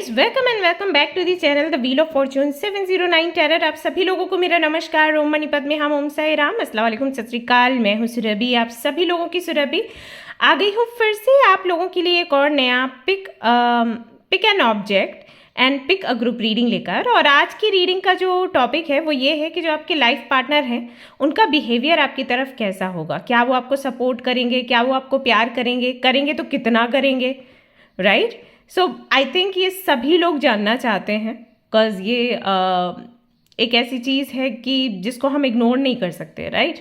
Guys, welcome back to the channel the wheel of fortune 709 tarot. आप सभी लोगों को मेरा नमस्कार। ओम मणि पद्मे हम ओम साई राम, अस्सलाम वालेकुम, सत श्री अकाल। मैं हूँ सुरभि, आप सभी लोगों की सुरभि आ गई हूँ फिर से आप लोगों के लिए एक और नया pick an object and pick a group reading लेकर। और आज की रीडिंग का जो टॉपिक है वो ये है कि जो आपके लाइफ पार्टनर हैं उनका बिहेवियर आपकी तरफ कैसा होगा। क्या वो आपको सपोर्ट करेंगे, क्या वो आपको प्यार करेंगे तो कितना करेंगे, राइट। सो आई थिंक ये सभी लोग जानना चाहते हैं, बिकॉज ये एक ऐसी चीज़ है कि जिसको हम इग्नोर नहीं कर सकते, राइट।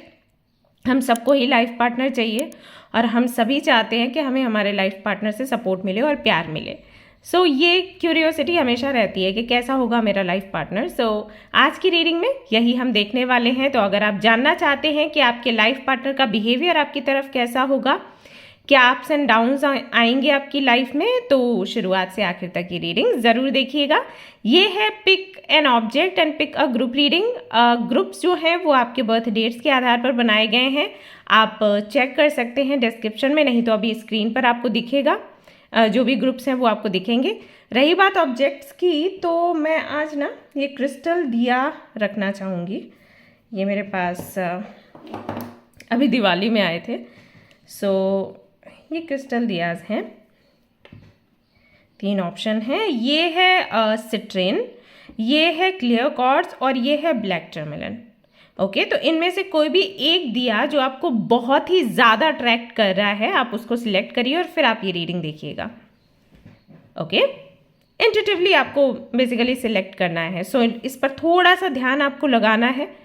हम सबको ही लाइफ पार्टनर चाहिए और हम सभी चाहते हैं कि हमें हमारे लाइफ पार्टनर से सपोर्ट मिले और प्यार मिले। सो ये क्यूरियोसिटी हमेशा रहती है कि कैसा होगा मेरा लाइफ पार्टनर। सो आज की रीडिंग में यही हम देखने वाले हैं। तो अगर आप जानना चाहते हैं कि आपके लाइफ पार्टनर का बिहेवियर आपकी तरफ कैसा होगा, क्या अप्स एंड डाउन्स आएंगे आपकी लाइफ में, तो शुरुआत से आखिर तक की रीडिंग ज़रूर देखिएगा। ये है pick an object and pick a group reading. Groups जो हैं वो आपके बर्थ डेट्स के आधार पर बनाए गए हैं। आप चेक कर सकते हैं डिस्क्रिप्शन में, नहीं तो अभी स्क्रीन पर आपको दिखेगा। जो भी ग्रुप्स हैं वो आपको दिखेंगे। रही बात ऑब्जेक्ट्स की, तो मैं आज ना ये क्रिस्टल दिया रखना चाहूँगी। ये मेरे पास अभी दिवाली में आए थे। सो ये क्रिस्टल दियाज हैं, 3 ऑप्शन हैं। ये है सिट्रेन, ये है क्लियर क्वार्ट्ज और ये है ब्लैक टर्मेलन। ओके, तो इनमें से कोई भी एक दिया जो आपको बहुत ही ज़्यादा अट्रैक्ट कर रहा है, आप उसको सिलेक्ट करिए और फिर आप ये रीडिंग देखिएगा। ओके, इंट्यूटिवली आपको बेसिकली सिलेक्ट करना है। सो इस पर थोड़ा सा ध्यान आपको लगाना है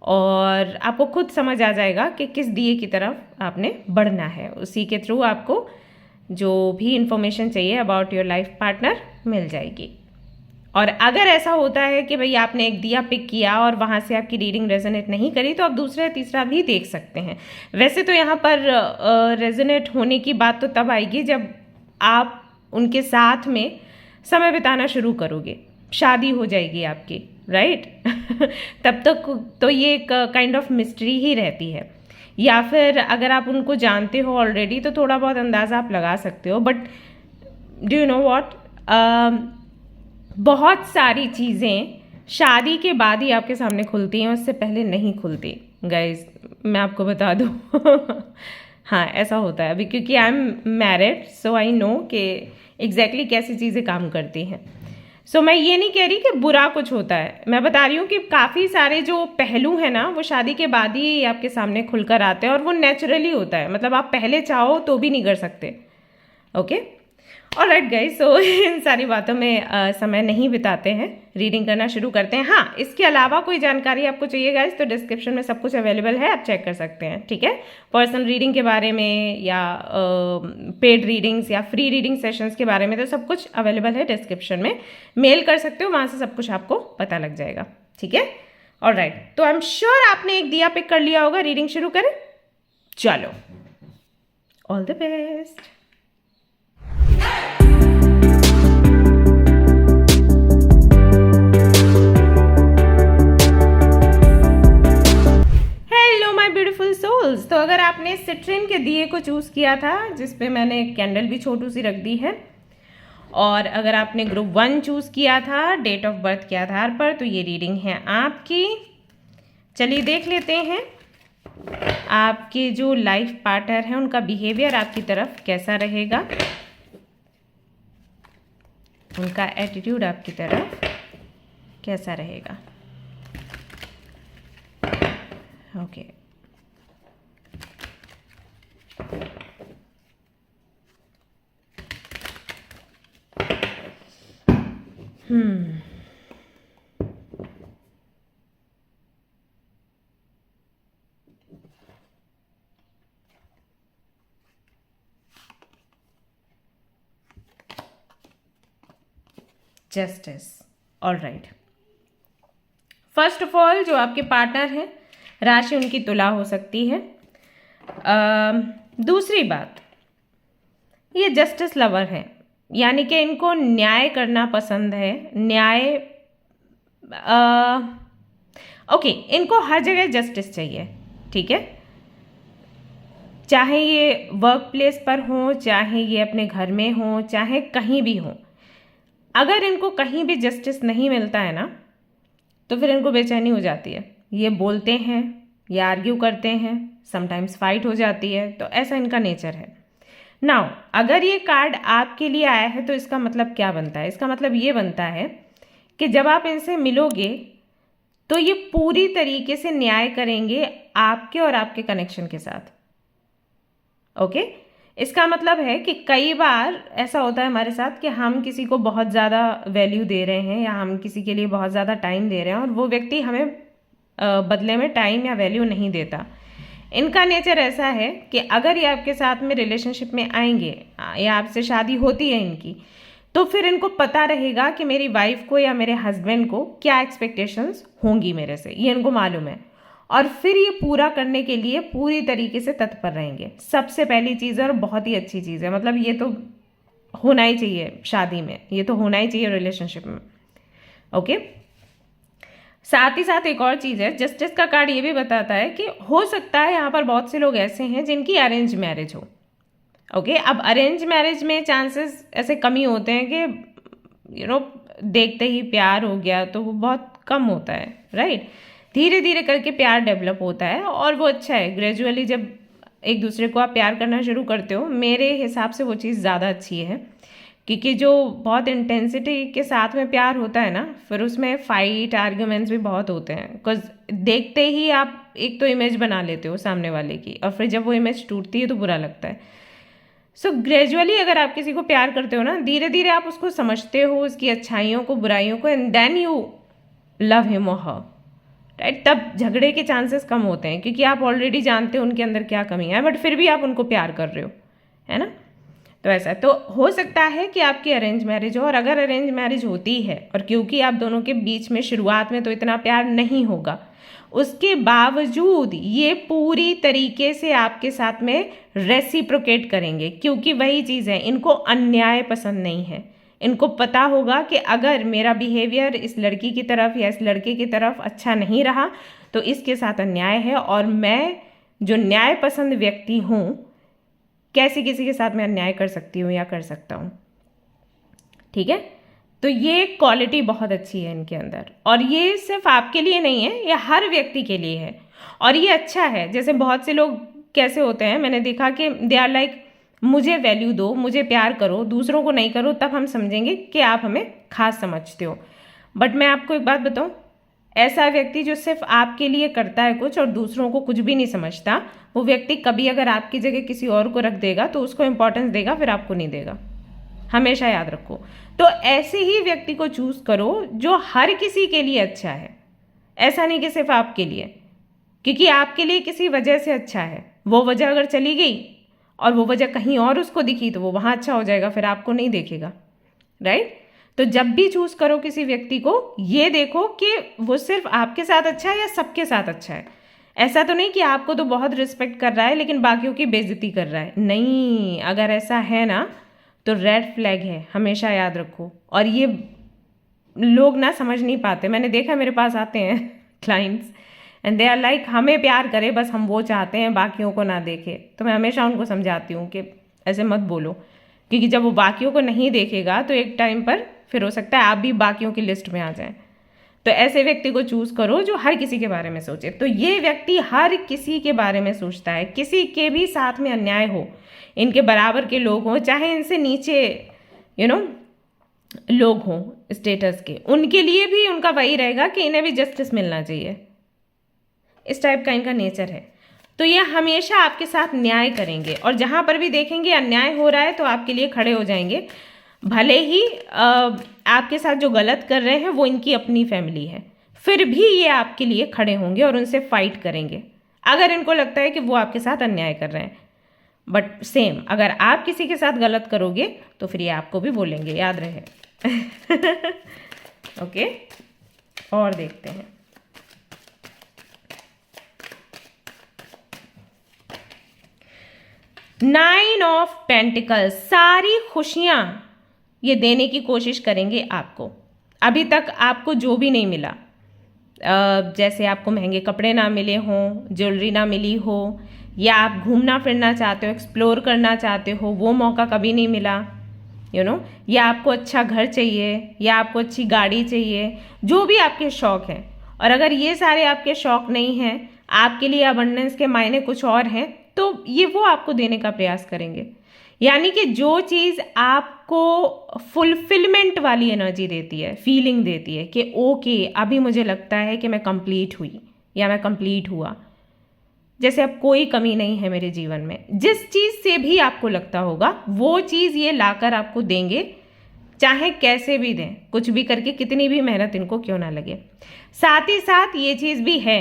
और आपको खुद समझ आ जाएगा कि किस दिए की तरफ आपने बढ़ना है। उसी के थ्रू आपको जो भी इंफॉर्मेशन चाहिए अबाउट योर लाइफ पार्टनर मिल जाएगी। और अगर ऐसा होता है कि भाई आपने एक दिया पिक किया और वहाँ से आपकी रीडिंग रेजोनेट नहीं करी, तो आप दूसरा या तीसरा भी देख सकते हैं। वैसे तो यहाँ पर रेजोनेट होने की बात तो तब आएगी जब आप उनके साथ में समय बिताना शुरू करोगे, शादी हो जाएगी आपकी, राइट। तब तक तो ये एक काइंड ऑफ मिस्ट्री ही रहती है। या फिर अगर आप उनको जानते हो ऑलरेडी तो थोड़ा बहुत अंदाज़ा आप लगा सकते हो। But do you know what, बहुत सारी चीज़ें शादी के बाद ही आपके सामने खुलती हैं, उससे पहले नहीं खुलती गाइज, मैं आपको बता दूँ। हाँ, ऐसा होता है अभी, क्योंकि I am married, so I know कि एग्जैक्टली कैसी चीज़ें काम करती हैं। सो मैं ये नहीं कह रही कि बुरा कुछ होता है, मैं बता रही हूँ कि काफ़ी सारे जो पहलू हैं ना वो शादी के बाद ही आपके सामने खुलकर आते हैं और वो नेचुरली होता है। मतलब आप पहले चाहो तो भी नहीं कर सकते। ओके, ऑलराइट गाइस, सो इन सारी बातों में समय नहीं बिताते हैं, रीडिंग करना शुरू करते हैं। हाँ, इसके अलावा कोई जानकारी आपको चाहिए गाइस तो डिस्क्रिप्शन में सब कुछ अवेलेबल है, आप चेक कर सकते हैं, ठीक है। पर्सनल रीडिंग के बारे में या पेड रीडिंग्स या फ्री रीडिंग सेशंस के बारे में तो सब कुछ अवेलेबल है डिस्क्रिप्शन में, मेल कर सकते हो, वहाँ से सब कुछ आपको पता लग जाएगा, ठीक है। ऑलराइट, तो आई एम श्योर आपने एक दिया पिक कर लिया होगा। रीडिंग शुरू करें, चलो, all the best. Beautiful souls, तो अगर आपने सिट्रिन के दिए को चूज़ किया था जिस पे मैंने कैंडल भी छोटू सी रख दी है, और अगर आपने ग्रुप 1 चूज़ किया था डेट ऑफ बर्थ के आधार पर, तो ये रीडिंग है आपकी। चलिए देख लेते हैं आपके जो लाइफ पार्टनर हैं उनका बिहेवियर आपकी तरफ कैसा रहेगा, उनका एटीट्यूड आपकी तरफ कैसा रहेगा। Okay, justice. Alright, first of all जो आपके पार्टनर हैं राशि उनकी तुला हो सकती है। दूसरी बात, ये जस्टिस लवर हैं, यानी कि इनको न्याय करना पसंद है। न्याय ओके, इनको हर जगह जस्टिस चाहिए, ठीक है। चाहे ये वर्क प्लेस पर हो, चाहे ये अपने घर में हो, चाहे कहीं भी हो, अगर इनको कहीं भी जस्टिस नहीं मिलता है ना, तो फिर इनको बेचैनी हो जाती है। ये बोलते हैं, ये आर्ग्यू करते हैं, समटाइम्स फाइट हो जाती है, तो ऐसा इनका नेचर है। नाउ अगर ये कार्ड आपके लिए आया है तो इसका मतलब क्या बनता है? इसका मतलब ये बनता है कि जब आप इनसे मिलोगे तो ये पूरी तरीके से न्याय करेंगे आपके और आपके कनेक्शन के साथ। ओके, इसका मतलब है कि कई बार ऐसा होता है हमारे साथ कि हम किसी को बहुत ज़्यादा वैल्यू दे रहे हैं या हम किसी के लिए बहुत ज़्यादा टाइम दे रहे हैं और वो व्यक्ति हमें बदले में टाइम या वैल्यू नहीं देता। इनका नेचर ऐसा है कि अगर ये आपके साथ में रिलेशनशिप में आएंगे या आपसे शादी होती है इनकी, तो फिर इनको पता रहेगा कि मेरी वाइफ को या मेरे हस्बैंड को क्या एक्सपेक्टेशंस होंगी मेरे से, ये इनको मालूम है, और फिर ये पूरा करने के लिए पूरी तरीके से तत्पर रहेंगे। सबसे पहली चीज़ है और बहुत ही अच्छी चीज़ है, मतलब ये तो होना ही चाहिए शादी में, ये तो होना ही चाहिए रिलेशनशिप में। ओके, साथ ही साथ एक और चीज़ है, जस्टिस का कार्ड ये भी बताता है कि हो सकता है यहाँ पर बहुत से लोग ऐसे हैं जिनकी अरेंज मैरिज हो। ओके, अब अरेंज मैरिज में चांसेस ऐसे कमी होते हैं कि देखते ही प्यार हो गया तो वो बहुत कम होता है, राइट। धीरे धीरे करके प्यार डेवलप होता है और वो अच्छा है। ग्रेजुअली जब एक दूसरे को आप प्यार करना शुरू करते हो, मेरे हिसाब से वो चीज़ ज़्यादा अच्छी है, क्योंकि जो बहुत इंटेंसिटी के साथ में प्यार होता है ना, फिर उसमें फाइट आर्ग्यूमेंट्स भी बहुत होते हैं, बिकॉज देखते ही आप एक तो इमेज बना लेते हो सामने वाले की, और फिर जब वो इमेज टूटती है तो बुरा लगता है। सो ग्रेजुअली अगर आप किसी को प्यार करते हो ना, धीरे धीरे आप उसको समझते हो, उसकी अच्छाइयों को, बुराइयों को, and then you love him और हर, राइट। तब झगड़े के चांसेस कम होते हैं क्योंकि आप ऑलरेडी जानते हो उनके अंदर क्या कमी है, बट फिर भी आप उनको प्यार कर रहे हो, है ना। तो ऐसा तो हो सकता है कि आपकी अरेंज मैरिज हो, और अगर अरेंज मैरिज होती है और क्योंकि आप दोनों के बीच में शुरुआत में तो इतना प्यार नहीं होगा, उसके बावजूद ये पूरी तरीके से आपके साथ में रेसिप्रोकेट करेंगे, क्योंकि वही चीज़ है, इनको अन्याय पसंद नहीं है। इनको पता होगा कि अगर मेरा बिहेवियर इस लड़की की तरफ या इस लड़के की तरफ अच्छा नहीं रहा तो इसके साथ अन्याय है, और मैं जो न्याय पसंद व्यक्ति हूँ कैसे किसी के साथ मैं अन्याय कर सकती हूँ या कर सकता हूँ, ठीक है। तो ये क्वालिटी बहुत अच्छी है इनके अंदर, और ये सिर्फ आपके लिए नहीं है, ये हर व्यक्ति के लिए है, और ये अच्छा है। जैसे बहुत से लोग कैसे होते हैं, मैंने देखा कि दे आर लाइक मुझे वैल्यू दो, मुझे प्यार करो, दूसरों को नहीं करो, तब हम समझेंगे कि आप हमें खास समझते हो। बट मैं आपको एक बात बताऊं, ऐसा व्यक्ति जो सिर्फ आपके लिए करता है कुछ और दूसरों को कुछ भी नहीं समझता, वो व्यक्ति कभी अगर आपकी जगह किसी और को रख देगा तो उसको इंपॉर्टेंस देगा, फिर आपको नहीं देगा, हमेशा याद रखो। तो ऐसे ही व्यक्ति को चूज करो जो हर किसी के लिए अच्छा है, ऐसा नहीं कि सिर्फ आपके लिए, क्योंकि आपके लिए किसी वजह से अच्छा है, वो वजह अगर चली गई और वो वजह कहीं और उसको दिखी तो वो वहाँ अच्छा हो जाएगा, फिर आपको नहीं देखेगा, राइट। तो जब भी चूज करो किसी व्यक्ति को, ये देखो कि वो सिर्फ आपके साथ अच्छा है या सबके साथ अच्छा है। ऐसा तो नहीं कि आपको तो बहुत रिस्पेक्ट कर रहा है लेकिन बाकियों की बेइज्जती कर रहा है, नहीं। अगर ऐसा है ना तो रेड फ्लैग है, हमेशा याद रखो। और ये लोग ना समझ नहीं पाते, मैंने देखा मेरे पास आते हैं clients and they are like हमें प्यार करे, बस हम वो चाहते हैं, बाकियों को ना देखे। तो मैं हमेशा उनको समझाती हूँ कि ऐसे मत बोलो, क्योंकि जब वो बाकियों को नहीं देखेगा तो एक टाइम पर फिर हो सकता है आप भी बाकियों की लिस्ट में आ जाएं। तो ऐसे व्यक्ति को चूज करो जो हर किसी के बारे में सोचे। तो ये व्यक्ति हर किसी के बारे में सोचता है, किसी के भी साथ में अन्याय हो, इनके बराबर के लोग हों, चाहे इनसे नीचे लोग हों स्टेटस के, उनके लिए भी उनका वही रहेगा कि इन्हें भी जस्टिस मिलना चाहिए। इस टाइप का इनका नेचर है। तो ये हमेशा आपके साथ न्याय करेंगे, और जहाँ पर भी देखेंगे अन्याय हो रहा है तो आपके लिए खड़े हो जाएंगे। भले ही आपके साथ जो गलत कर रहे हैं वो इनकी अपनी फैमिली है, फिर भी ये आपके लिए खड़े होंगे और उनसे फाइट करेंगे अगर इनको लगता है कि वो आपके साथ अन्याय कर रहे हैं। बट सेम अगर आप किसी के साथ गलत करोगे तो फिर ये आपको भी बोलेंगे, याद रहे। ओके, और देखते हैं। नाइन ऑफ पेंटिकल्स, सारी खुशियां ये देने की कोशिश करेंगे आपको। अभी तक आपको जो भी नहीं मिला, जैसे आपको महंगे कपड़े ना मिले हों, ज्वेलरी ना मिली हो, या आप घूमना फिरना चाहते हो, एक्सप्लोर करना चाहते हो, वो मौका कभी नहीं मिला, या आपको अच्छा घर चाहिए, या आपको अच्छी गाड़ी चाहिए, जो भी आपके शौक हैं। और अगर ये सारे आपके शौक नहीं हैं, आपके लिए अबंडेंस के मायने कुछ और हैं, तो ये वो आपको देने का प्रयास करेंगे। यानी कि जो चीज़ आपको फुलफिलमेंट वाली एनर्जी देती है, फीलिंग देती है कि ओके अभी मुझे लगता है कि मैं कंप्लीट हुई या मैं कंप्लीट हुआ, जैसे अब कोई कमी नहीं है मेरे जीवन में, जिस चीज़ से भी आपको लगता होगा वो चीज़ ये लाकर आपको देंगे, चाहे कैसे भी दें, कुछ भी करके, कितनी भी मेहनत इनको क्यों ना लगे। साथ ही साथ ये चीज़ भी है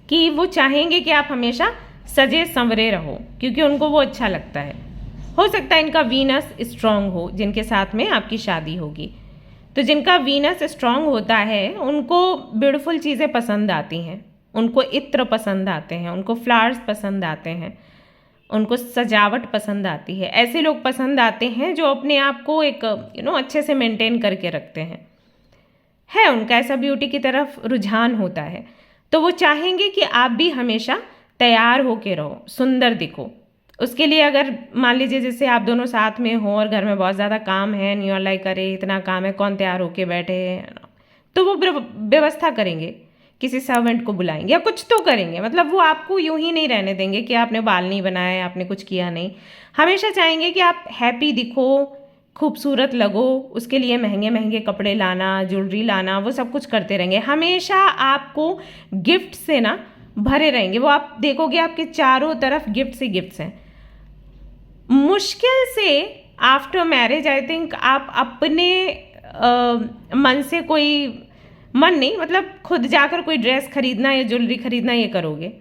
कि वो चाहेंगे कि आप हमेशा सजे संवरे रहो, क्योंकि उनको वो अच्छा लगता है। हो सकता है इनका वीनस स्ट्रांग हो, जिनके साथ में आपकी शादी होगी। तो जिनका वीनस स्ट्रांग होता है उनको ब्यूटीफुल चीज़ें पसंद आती हैं, उनको इत्र पसंद आते हैं, उनको फ्लावर्स पसंद आते हैं, उनको सजावट पसंद आती है। ऐसे लोग पसंद आते हैं जो अपने आप को एक अच्छे से मेंटेन करके रखते हैं, है उनका ऐसा ब्यूटी की तरफ रुझान होता है। तो वो चाहेंगे कि आप भी हमेशा तैयार होके रहो, सुंदर दिखो। उसके लिए अगर मान लीजिए जैसे आप दोनों साथ में हो और घर में बहुत ज़्यादा काम है, न्यू ईयर लाइक करे इतना काम है, कौन तैयार होके बैठे है, तो वो व्यवस्था करेंगे, किसी सर्वेंट को बुलाएंगे या कुछ तो करेंगे। मतलब वो आपको यूं ही नहीं रहने देंगे कि आपने बाल नहीं बनाए, आपने कुछ किया नहीं। हमेशा चाहेंगे कि आप हैप्पी दिखो, खूबसूरत लगो। उसके लिए महंगे महंगे कपड़े लाना, ज्वेलरी लाना, वो सब कुछ करते रहेंगे। हमेशा आपको गिफ्ट से ना भरे रहेंगे। वो आप देखोगे आपके चारों तरफ गिफ्ट ही गिफ्ट्स हैं। मुश्किल से आफ्टर मैरिज आई थिंक आप अपने मन से कोई, मन नहीं मतलब खुद जाकर कोई ड्रेस खरीदना या ज्वेलरी खरीदना ये करोगे।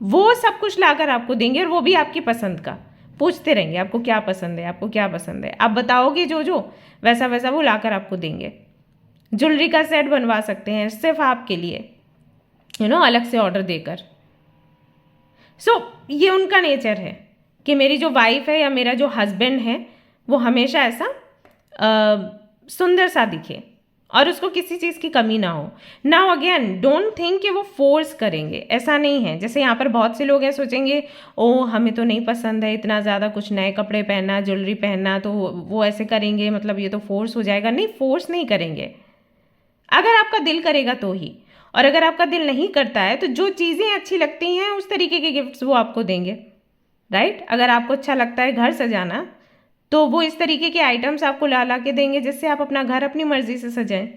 वो सब कुछ लाकर आपको देंगे और वो भी आपकी पसंद का। पूछते रहेंगे आपको क्या पसंद है, आपको क्या पसंद है, आप बताओगे जो जो वैसा वैसा वो लाकर आपको देंगे। ज्वेलरी का सेट बनवा सकते हैं सिर्फ आपके लिए, अलग से ऑर्डर देकर। ये उनका नेचर है कि मेरी जो वाइफ है या मेरा जो हस्बैंड है वो हमेशा ऐसा सुंदर सा दिखे और उसको किसी चीज़ की कमी ना हो। नाउ अगेन डोंट थिंक कि वो फोर्स करेंगे, ऐसा नहीं है। जैसे यहाँ पर बहुत से लोग हैं सोचेंगे ओ हमें तो नहीं पसंद है इतना ज़्यादा कुछ नए कपड़े पहनना, ज्वेलरी पहनना, तो वो ऐसे करेंगे, मतलब ये तो फोर्स हो जाएगा। नहीं, फोर्स नहीं करेंगे। अगर आपका दिल करेगा तो ही, और अगर आपका दिल नहीं करता है तो जो चीज़ें अच्छी लगती हैं उस तरीके के गिफ्ट्स वो आपको देंगे, राइट। अगर आपको अच्छा लगता है घर सजाना तो वो इस तरीके के आइटम्स आपको ला ला के देंगे जिससे आप अपना घर अपनी मर्जी से सजाएं,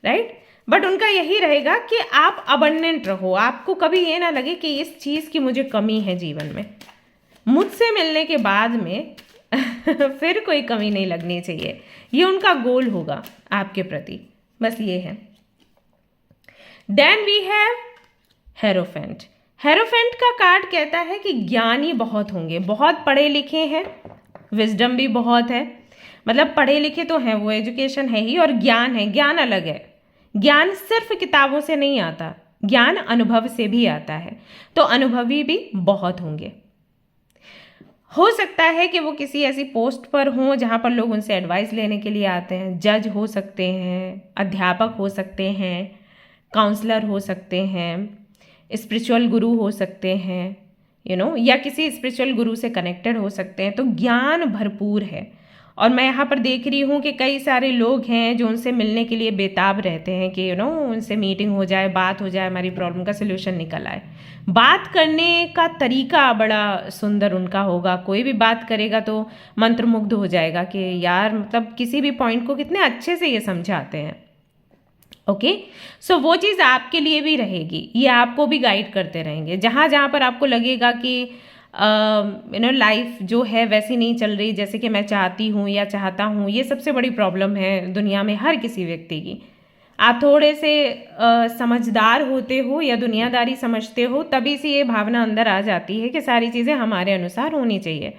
राइट। बट उनका यही रहेगा कि आप अबंडेंट रहो, आपको कभी ये ना लगे कि इस चीज़ की मुझे कमी है जीवन में। मुझसे मिलने के बाद में फिर कोई कमी नहीं लगनी चाहिए, ये उनका गोल होगा आपके प्रति, बस ये है। Then we have hierophant. Hierophant का कार्ड कहता है कि ज्ञानी बहुत होंगे, बहुत पढ़े लिखे हैं, विजडम भी बहुत है। मतलब पढ़े लिखे तो हैं, वो एजुकेशन है ही, और ज्ञान है। ज्ञान अलग है, ज्ञान सिर्फ किताबों से नहीं आता, ज्ञान अनुभव से भी आता है। तो अनुभवी भी बहुत होंगे। हो सकता है कि वो किसी ऐसी पोस्ट पर हों जहाँ पर लोग उनसे एडवाइस लेने के लिए आते हैं। जज हो सकते हैं, अध्यापक हो सकते हैं, काउंसलर हो सकते हैं, स्पिरिचुअल गुरु हो सकते हैं, या किसी स्पिरिचुअल गुरु से कनेक्टेड हो सकते हैं। तो ज्ञान भरपूर है। और मैं यहाँ पर देख रही हूँ कि कई सारे लोग हैं जो उनसे मिलने के लिए बेताब रहते हैं कि उनसे मीटिंग हो जाए, बात हो जाए, हमारी प्रॉब्लम का सल्यूशन निकल आए। बात करने का तरीका बड़ा सुंदर उनका होगा। कोई भी बात करेगा तो मंत्रमुग्ध हो जाएगा कि यार मतलब किसी भी पॉइंट को कितने अच्छे से ये समझाते हैं। ओके, सो वो चीज़ आपके लिए भी रहेगी, ये आपको भी गाइड करते रहेंगे। जहाँ जहाँ पर आपको लगेगा कि लाइफ जो है वैसी नहीं चल रही जैसे कि मैं चाहती हूँ या चाहता हूँ, ये सबसे बड़ी प्रॉब्लम है दुनिया में हर किसी व्यक्ति की। आप थोड़े से समझदार होते हो या दुनियादारी समझते हो, तभी से ये भावना अंदर आ जाती है कि सारी चीज़ें हमारे अनुसार होनी चाहिए,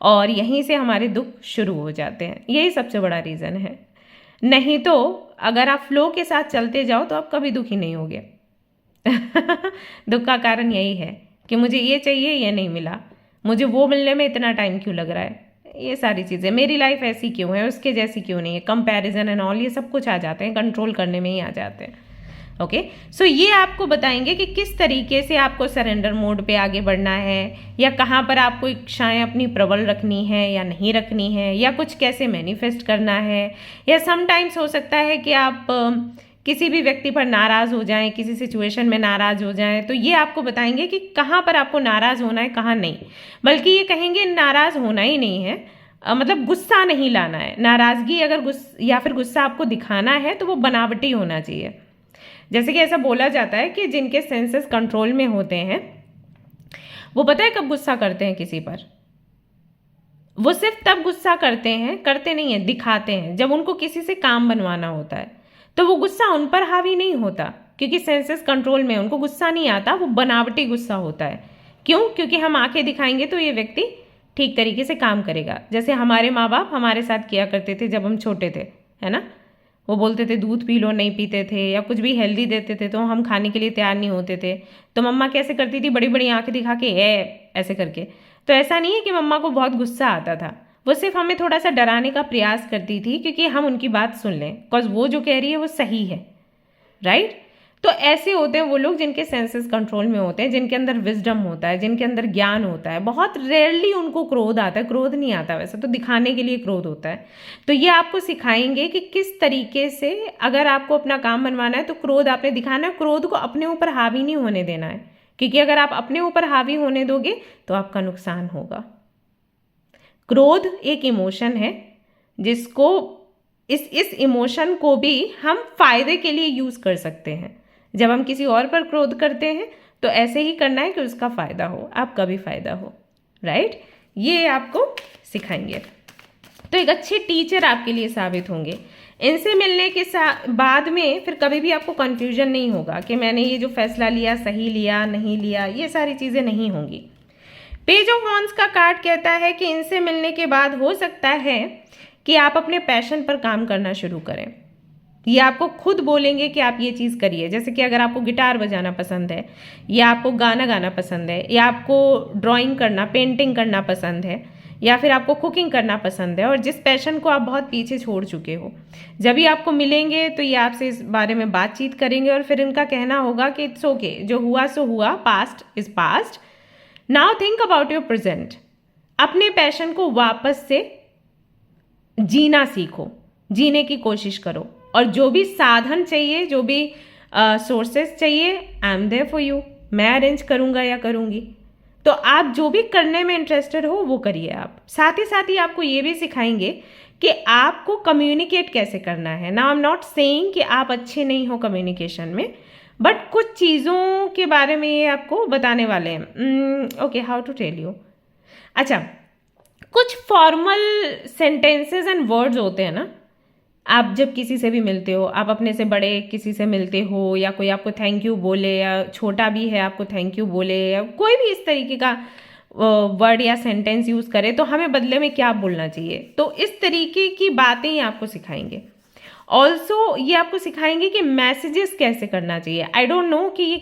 और यहीं से हमारे दुख शुरू हो जाते हैं। यही सबसे बड़ा रीज़न है। नहीं तो अगर आप फ्लो के साथ चलते जाओ तो आप कभी दुखी नहीं होगे। दुख का कारण यही है कि मुझे ये चाहिए, ये नहीं मिला, मुझे वो मिलने में इतना टाइम क्यों लग रहा है, ये सारी चीज़ें, मेरी लाइफ ऐसी क्यों है, उसके जैसी क्यों नहीं है, कंपैरिजन एंड ऑल, ये सब कुछ आ जाते हैं, कंट्रोल करने में ही आ जाते हैं। ओके, सो ये आपको बताएंगे कि किस तरीके से आपको सरेंडर मोड पे आगे बढ़ना है, या कहाँ पर आपको इच्छाएं अपनी प्रबल रखनी है या नहीं रखनी है, या कुछ कैसे मैनिफेस्ट करना है, या समटाइम्स हो सकता है कि आप किसी भी व्यक्ति पर नाराज़ हो जाएं, किसी सिचुएशन में नाराज़ हो जाएं, तो ये आपको बताएंगे कि कहाँ पर आपको नाराज़ होना है, कहाँ नहीं। बल्कि ये कहेंगे नाराज़ होना ही नहीं है, मतलब गुस्सा नहीं लाना है। नाराज़गी अगर या फिर गुस्सा आपको दिखाना है तो वो बनावटी होना चाहिए। जैसे कि ऐसा बोला जाता है कि जिनके सेंसेस कंट्रोल में होते हैं वो पता है कब गुस्सा करते हैं किसी पर, वो सिर्फ तब गुस्सा करते हैं, करते नहीं है, दिखाते हैं, जब उनको किसी से काम बनवाना होता है। तो वो गुस्सा उन पर हावी नहीं होता, क्योंकि सेंसेस कंट्रोल में, उनको गुस्सा नहीं आता, वो बनावटी गुस्सा होता है। क्यों? क्योंकि हम आंखें दिखाएंगे तो ये व्यक्ति ठीक तरीके से काम करेगा। जैसे हमारे माँ बाप हमारे साथ किया करते थे जब हम छोटे थे, है ना। वो बोलते थे दूध पी लो, नहीं पीते थे, या कुछ भी हेल्दी देते थे तो हम खाने के लिए तैयार नहीं होते थे। तो मम्मा कैसे करती थी, बड़ी बड़ी आंखें दिखा के ऐसे करके। तो ऐसा नहीं है कि मम्मा को बहुत गुस्सा आता था, वो सिर्फ हमें थोड़ा सा डराने का प्रयास करती थी, क्योंकि हम उनकी बात सुन लें, बिकॉज वो जो कह रही है वो सही है, राइट। तो ऐसे होते हैं वो लोग जिनके सेंसेस कंट्रोल में होते हैं, जिनके अंदर विजडम होता है, जिनके अंदर ज्ञान होता है। बहुत रेयरली उनको क्रोध आता है, क्रोध नहीं आता वैसे तो, दिखाने के लिए क्रोध होता है। तो ये आपको सिखाएंगे कि किस तरीके से अगर आपको अपना काम बनवाना है तो क्रोध आपने दिखाना है, क्रोध को अपने ऊपर हावी नहीं होने देना है, क्योंकि अगर आप अपने ऊपर हावी होने दोगे तो आपका नुकसान होगा। क्रोध एक इमोशन है जिसको इस इमोशन को भी हम फायदे के लिए यूज कर सकते हैं। जब हम किसी और पर क्रोध करते हैं तो ऐसे ही करना है कि उसका फायदा हो, आपका भी फायदा हो, राइट। ये आपको सिखाएंगे। तो एक अच्छे टीचर आपके लिए साबित होंगे। इनसे मिलने के बाद में फिर कभी भी आपको कंफ्यूजन नहीं होगा कि मैंने ये जो फैसला लिया सही लिया नहीं लिया, ये सारी चीज़ें नहीं होंगी। पेज ऑफ वॉन्ड्स का कार्ड कहता है कि इनसे मिलने के बाद हो सकता है कि आप अपने पैशन पर काम करना शुरू करें। ये आपको खुद बोलेंगे कि आप ये चीज़ करिए। जैसे कि अगर आपको गिटार बजाना पसंद है, या आपको गाना गाना पसंद है, या आपको ड्राइंग करना, पेंटिंग करना पसंद है, या फिर आपको कुकिंग करना पसंद है, और जिस पैशन को आप बहुत पीछे छोड़ चुके हो, जब भी आपको मिलेंगे तो ये आपसे इस बारे में बातचीत करेंगे। और फिर इनका कहना होगा कि इट्स ओके, जो हुआ सो हुआ, past is past, now think about your present. अपने पैशन को वापस से जीना सीखो, जीने की कोशिश करो, और जो भी साधन चाहिए, जो भी सोर्सेस चाहिए, I am there for you, मैं अरेंज करूँगा या करूँगी। तो आप जो भी करने में इंटरेस्टेड हो वो करिए। आप साथ ही आपको ये भी सिखाएंगे कि आपको कम्युनिकेट कैसे करना है। Now I am not saying कि आप अच्छे नहीं हो कम्युनिकेशन में, बट कुछ चीज़ों के बारे में ये आपको बताने वाले हैं। Okay, how to tell you. अच्छा, कुछ फॉर्मल सेंटेंसेस एंड वर्ड्स होते हैं ना, आप जब किसी से भी मिलते हो, आप अपने से बड़े किसी से मिलते हो, या कोई आपको थैंक यू बोले, या छोटा भी है आपको थैंक यू बोले, या कोई भी इस तरीके का वर्ड या सेंटेंस यूज़ करे, तो हमें बदले में क्या बोलना चाहिए। तो इस तरीके की बातें ही आपको सिखाएंगे। ऑल्सो ये आपको सिखाएंगे कि मैसेजेस कैसे करना चाहिए। आई डोंट नो कि ये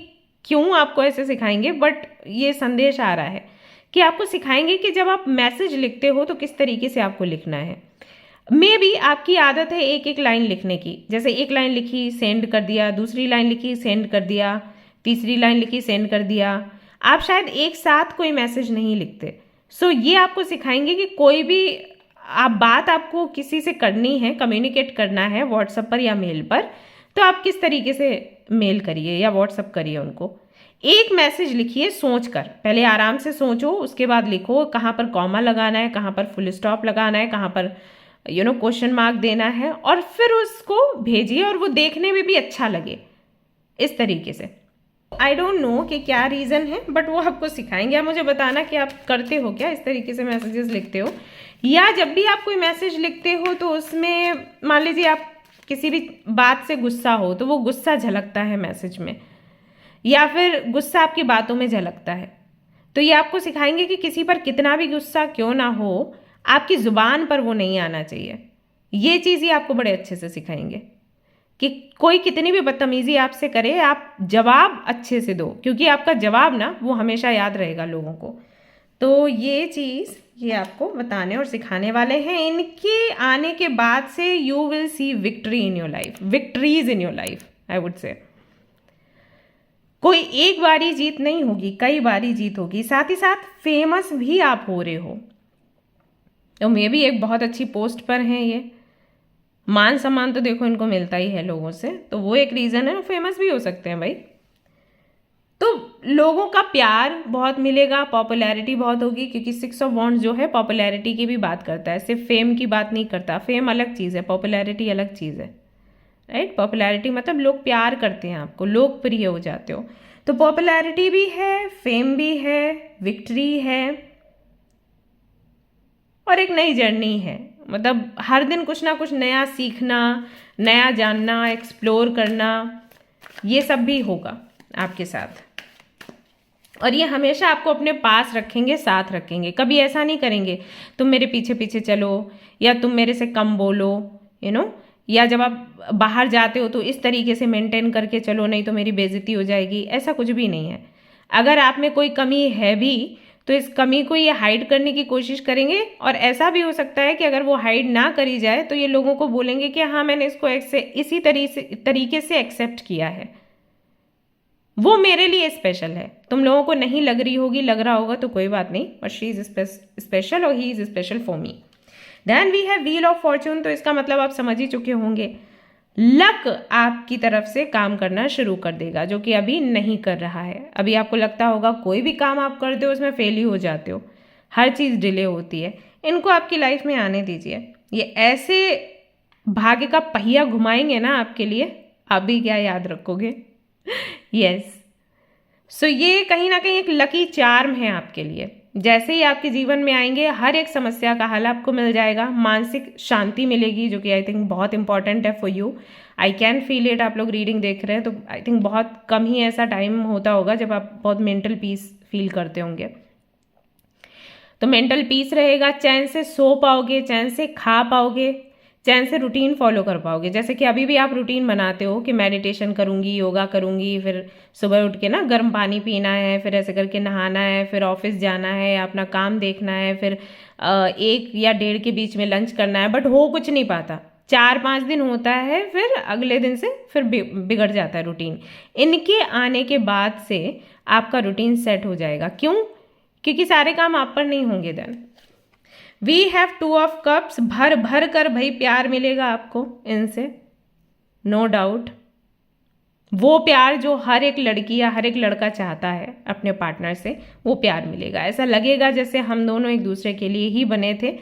क्यों आपको ऐसे सिखाएंगे, बट ये संदेश आ रहा है कि आपको सिखाएंगे कि जब आप मैसेज लिखते हो तो किस तरीके से आपको लिखना है। मे बी आपकी आदत है एक एक लाइन लिखने की, जैसे एक लाइन लिखी सेंड कर दिया, दूसरी लाइन लिखी सेंड कर दिया, तीसरी लाइन लिखी सेंड कर दिया। आप शायद एक साथ कोई मैसेज नहीं लिखते। सो ये आपको सिखाएंगे कि कोई भी बात आपको किसी से करनी है, कम्युनिकेट करना है व्हाट्सएप पर या मेल पर, तो आप किस तरीके से मेल करिए या व्हाट्सएप करिए उनको। एक मैसेज लिखिए सोच कर, पहले आराम से सोचो, उसके बाद लिखो कहाँ पर कॉमा लगाना है, कहाँ पर फुल स्टॉप लगाना है, कहाँ पर क्वेश्चन मार्क देना है, और फिर उसको भेजिए और वो देखने में भी अच्छा लगे इस तरीके से। आई डोंट नो कि क्या रीज़न है, बट वो आपको सिखाएंगे। आप मुझे बताना कि आप करते हो क्या, इस तरीके से मैसेजेस लिखते हो, या जब भी आप कोई मैसेज लिखते हो तो उसमें मान लीजिए आप किसी भी बात से गुस्सा हो तो वो गुस्सा झलकता है मैसेज में, या फिर गुस्सा आपकी बातों में झलकता है। तो ये आपको सिखाएंगे कि किसी पर कितना भी गुस्सा क्यों ना हो, आपकी ज़ुबान पर वो नहीं आना चाहिए। ये चीज़ ही आपको बड़े अच्छे से सिखाएंगे कि कोई कितनी भी बदतमीज़ी आपसे करे, आप जवाब अच्छे से दो, क्योंकि आपका जवाब ना वो हमेशा याद रहेगा लोगों को। तो ये चीज़ ये आपको बताने और सिखाने वाले हैं। इनके आने के बाद से you will see victory in your life, victories in your life, I would say. कोई एक बारी जीत नहीं होगी, कई बारी जीत होगी। साथ ही साथ फेमस भी आप हो रहे हो, तो मे भी एक बहुत अच्छी पोस्ट पर हैं ये। मान सम्मान तो देखो इनको मिलता ही है लोगों से, तो वो एक रीज़न है, फेमस भी हो सकते हैं भाई। तो लोगों का प्यार बहुत मिलेगा, पॉपुलैरिटी बहुत होगी, क्योंकि 6 ऑफ वॉन्ड्स जो है पॉपुलैरिटी की भी बात करता है, सिर्फ फेम की बात नहीं करता। फेम अलग चीज़ है, पॉपुलैरिटी अलग चीज़ है, राइट। पॉपुलैरिटी मतलब लोग प्यार करते हैं आपको, लोकप्रिय हो जाते हो। तो पॉपुलैरिटी भी है, फेम भी है, विक्ट्री है, और एक नई जर्नी है। मतलब हर दिन कुछ ना कुछ नया सीखना, नया जानना, एक्सप्लोर करना, ये सब भी होगा आपके साथ। और ये हमेशा आपको अपने पास रखेंगे, साथ रखेंगे। कभी ऐसा नहीं करेंगे तुम मेरे पीछे पीछे चलो, या तुम मेरे से कम बोलो, या जब आप बाहर जाते हो तो इस तरीके से मेंटेन करके चलो, नहीं तो मेरी बेइज्जती हो जाएगी। ऐसा कुछ भी नहीं है। अगर आप में कोई कमी है भी तो इस कमी को ये हाइड करने की कोशिश करेंगे, और ऐसा भी हो सकता है कि अगर वो हाइड ना करी जाए तो ये लोगों को बोलेंगे कि हाँ, मैंने इसको इसी तरीके से एक्सेप्ट किया है, वो मेरे लिए स्पेशल है। तुम लोगों को नहीं लग रही होगी, लग रहा होगा तो कोई बात नहीं, बट शी इज स्पेशल और he is special for me. Then we have wheel of fortune. तो इसका मतलब आप समझ ही चुके होंगे, लक आपकी तरफ से काम करना शुरू कर देगा, जो कि अभी नहीं कर रहा है। अभी आपको लगता होगा कोई भी काम आप करते हो उसमें फेल ही हो जाते हो, हर चीज़ डिले होती है। इनको आपकी लाइफ में आने दीजिए, ये ऐसे भाग्य का पहिया घुमाएंगे ना आपके लिए, आप भी क्या याद रखोगे। यस, सो ये कहीं ना कहीं एक लकी चार्म है आपके लिए। जैसे ही आपके जीवन में आएंगे, हर एक समस्या का हल आपको मिल जाएगा, मानसिक शांति मिलेगी, जो कि आई थिंक बहुत इंपॉर्टेंट है for you. I can feel it. आप लोग रीडिंग देख रहे हैं तो आई थिंक बहुत कम ही ऐसा टाइम होता होगा जब आप बहुत मेंटल पीस फील करते होंगे। तो मेंटल पीस रहेगा, चैन से सो पाओगे, चैन से खा पाओगे, चैन से रूटीन फॉलो कर पाओगे। जैसे कि अभी भी आप रूटीन बनाते हो कि मेडिटेशन करूँगी, योगा करूँगी, फिर सुबह उठ के ना गर्म पानी पीना है, फिर ऐसे करके नहाना है, फिर ऑफिस जाना है, अपना काम देखना है, फिर 1 या 1:30 के बीच में लंच करना है। बट हो कुछ नहीं पाता, 4-5 दिन होता है, फिर अगले दिन से फिर बिगड़ जाता है रूटीन। इनके आने के बाद से आपका रूटीन सेट हो जाएगा। क्यों? क्योंकि सारे काम आप पर नहीं होंगे। Then we have 2 of cups. भर भर कर भाई प्यार मिलेगा आपको इनसे, नो डाउट। वो प्यार जो हर एक लड़की या हर एक लड़का चाहता है अपने पार्टनर से, वो प्यार मिलेगा। ऐसा लगेगा जैसे हम दोनों एक दूसरे के लिए ही बने थे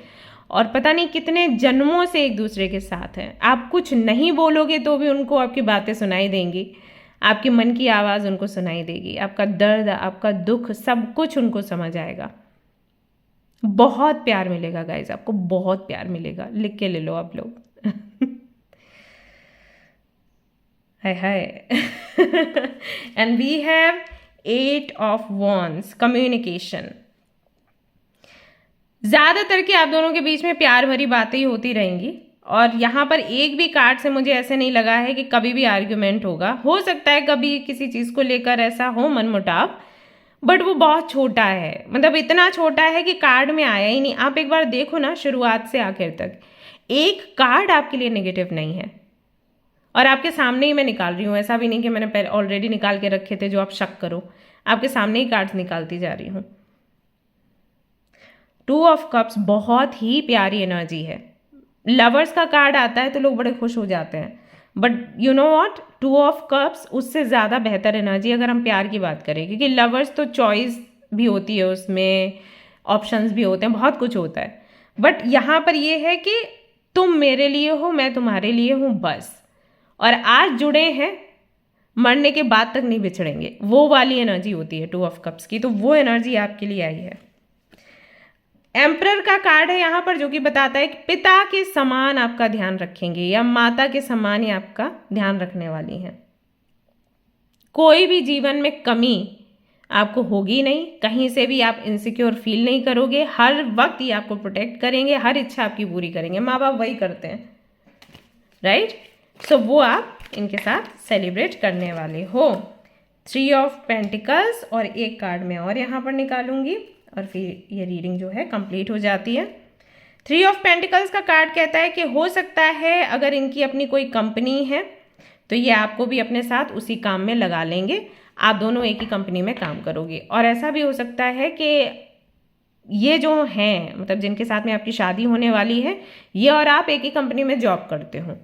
और पता नहीं कितने जन्मों से एक दूसरे के साथ हैं। आप कुछ नहीं बोलोगे तो भी उनको आपकी बातें सुनाई देंगी, आपके मन की आवाज़ उनको सुनाई देगी, आपका दर्द, आपका दुख, सब कुछ उनको समझ आएगा। बहुत प्यार मिलेगा गाइज, आपको बहुत प्यार मिलेगा। लिख के ले लो आप लोग। Hi hi. And we have 8 of wands, communication. ज़्यादातर के आप दोनों के बीच में प्यार भरी बातें ही होती रहेंगी, और यहाँ पर एक भी कार्ड से मुझे ऐसे नहीं लगा है कि कभी भी आर्ग्यूमेंट होगा। हो सकता है कभी किसी चीज़ को लेकर ऐसा हो मनमुटाव, बट वो बहुत छोटा है, मतलब इतना छोटा है कि कार्ड में आया ही नहीं। आप एक बार देखो ना, शुरुआत से आखिर तक एक कार्ड आपके लिए नेगेटिव नहीं है, और आपके सामने ही मैं निकाल रही हूँ। ऐसा भी नहीं कि मैंने पहले ऑलरेडी निकाल के रखे थे जो आप शक करो, आपके सामने ही कार्ड्स निकालती जा रही हूँ। 2 ऑफ कप्स बहुत ही प्यारी एनर्जी है। लवर्स का कार्ड आता है तो लोग बड़े खुश हो जाते हैं, but you know what, 2 of cups उससे ज़्यादा बेहतर एनर्जी अगर हम प्यार की बात करें, क्योंकि लवर्स तो चॉइस भी होती है, उसमें ऑप्शंस भी होते हैं, बहुत कुछ होता है। बट यहाँ पर ये है कि तुम मेरे लिए हो, मैं तुम्हारे लिए हूँ, बस। और आज जुड़े हैं, मरने के बाद तक नहीं बिछड़ेंगे, वो वाली एनर्जी होती है 2 ऑफ कप्स की। तो वो एनर्जी आपके लिए आई है। एम्परर का कार्ड है यहाँ पर, जो कि बताता है कि पिता के समान आपका ध्यान रखेंगे, या माता के समान ही आपका ध्यान रखने वाली हैं। कोई भी जीवन में कमी आपको होगी नहीं, कहीं से भी आप इनसिक्योर फील नहीं करोगे। हर वक्त ये आपको प्रोटेक्ट करेंगे, हर इच्छा आपकी पूरी करेंगे। माँ बाप वही करते हैं, राइट। सो वो आप इनके साथ सेलिब्रेट करने वाले हो। 3 ऑफ पेंटिकल्स, और एक कार्ड मैं और यहाँ पर निकालूंगी, और फिर ये रीडिंग जो है कंप्लीट हो जाती है। 3 ऑफ पेंटिकल्स का कार्ड कहता है कि हो सकता है अगर इनकी अपनी कोई कंपनी है तो ये आपको भी अपने साथ उसी काम में लगा लेंगे। आप दोनों एक ही कंपनी में काम करोगे। और ऐसा भी हो सकता है कि ये जो हैं मतलब जिनके साथ में आपकी शादी होने वाली है, ये और आप एक ही कंपनी में जॉब करते हो,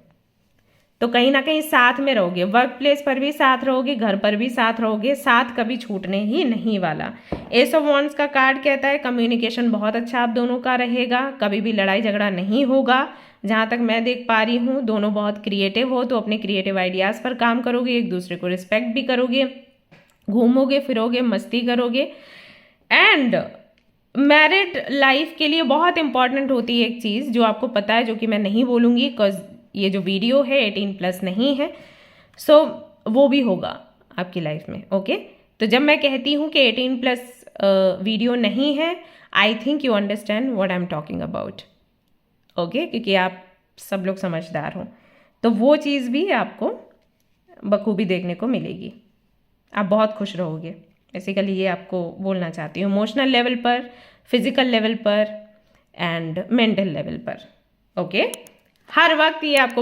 तो कहीं ना कहीं साथ में रहोगे, वर्क प्लेस पर भी साथ रहोगे, घर पर भी साथ रहोगे, साथ कभी छूटने ही नहीं वाला। एस ऑफ वॉन्ड्स का कार्ड कहता है कम्युनिकेशन बहुत अच्छा आप दोनों का रहेगा, कभी भी लड़ाई झगड़ा नहीं होगा। जहाँ तक मैं देख पा रही हूँ दोनों बहुत क्रिएटिव हो, तो अपने क्रिएटिव आइडियाज़ पर काम करोगे, एक दूसरे को रिस्पेक्ट भी करोगे, घूमोगे फिरोगे, मस्ती करोगे। एंड मैरिड लाइफ के लिए बहुत इंपॉर्टेंट होती है एक चीज़ जो आपको पता है, जो कि मैं नहीं बोलूँगी बिकॉज ये जो वीडियो है 18+ नहीं है, सो वो भी होगा आपकी लाइफ में। ओके तो जब मैं कहती हूँ कि 18+ वीडियो नहीं है, आई think you understand what I am talking about. Okay क्योंकि आप सब लोग समझदार हो, तो वो चीज़ भी आपको बखूबी देखने को मिलेगी। आप बहुत खुश रहोगे, बेसिकली ये आपको बोलना चाहती हूँ, इमोशनल लेवल पर, फिजिकल लेवल पर एंड मेंटल लेवल पर। ओके हर वक्त ये आपको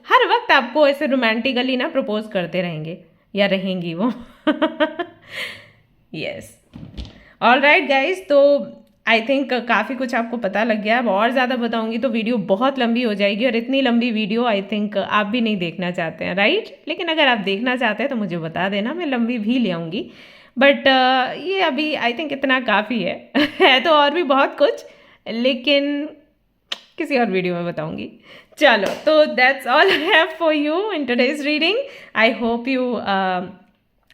हर वक्त आपको ऐसे रोमांटिकली ना प्रपोज करते रहेंगे या रहेंगी वो। यस ऑल राइट गाइज, तो आई थिंक काफ़ी कुछ आपको पता लग गया। अब और ज़्यादा बताऊंगी तो वीडियो बहुत लंबी हो जाएगी, और इतनी लंबी वीडियो आई थिंक आप भी नहीं देखना चाहते हैं, राइट? लेकिन अगर आप देखना चाहते हैं तो मुझे बता देना, मैं लंबी भी ले आऊँगी। बट ये अभी आई थिंक इतना काफ़ी है। है तो और भी बहुत कुछ, लेकिन किसी और वीडियो में बताऊंगी। चलो तो that's all I have for you in today's reading. I hope you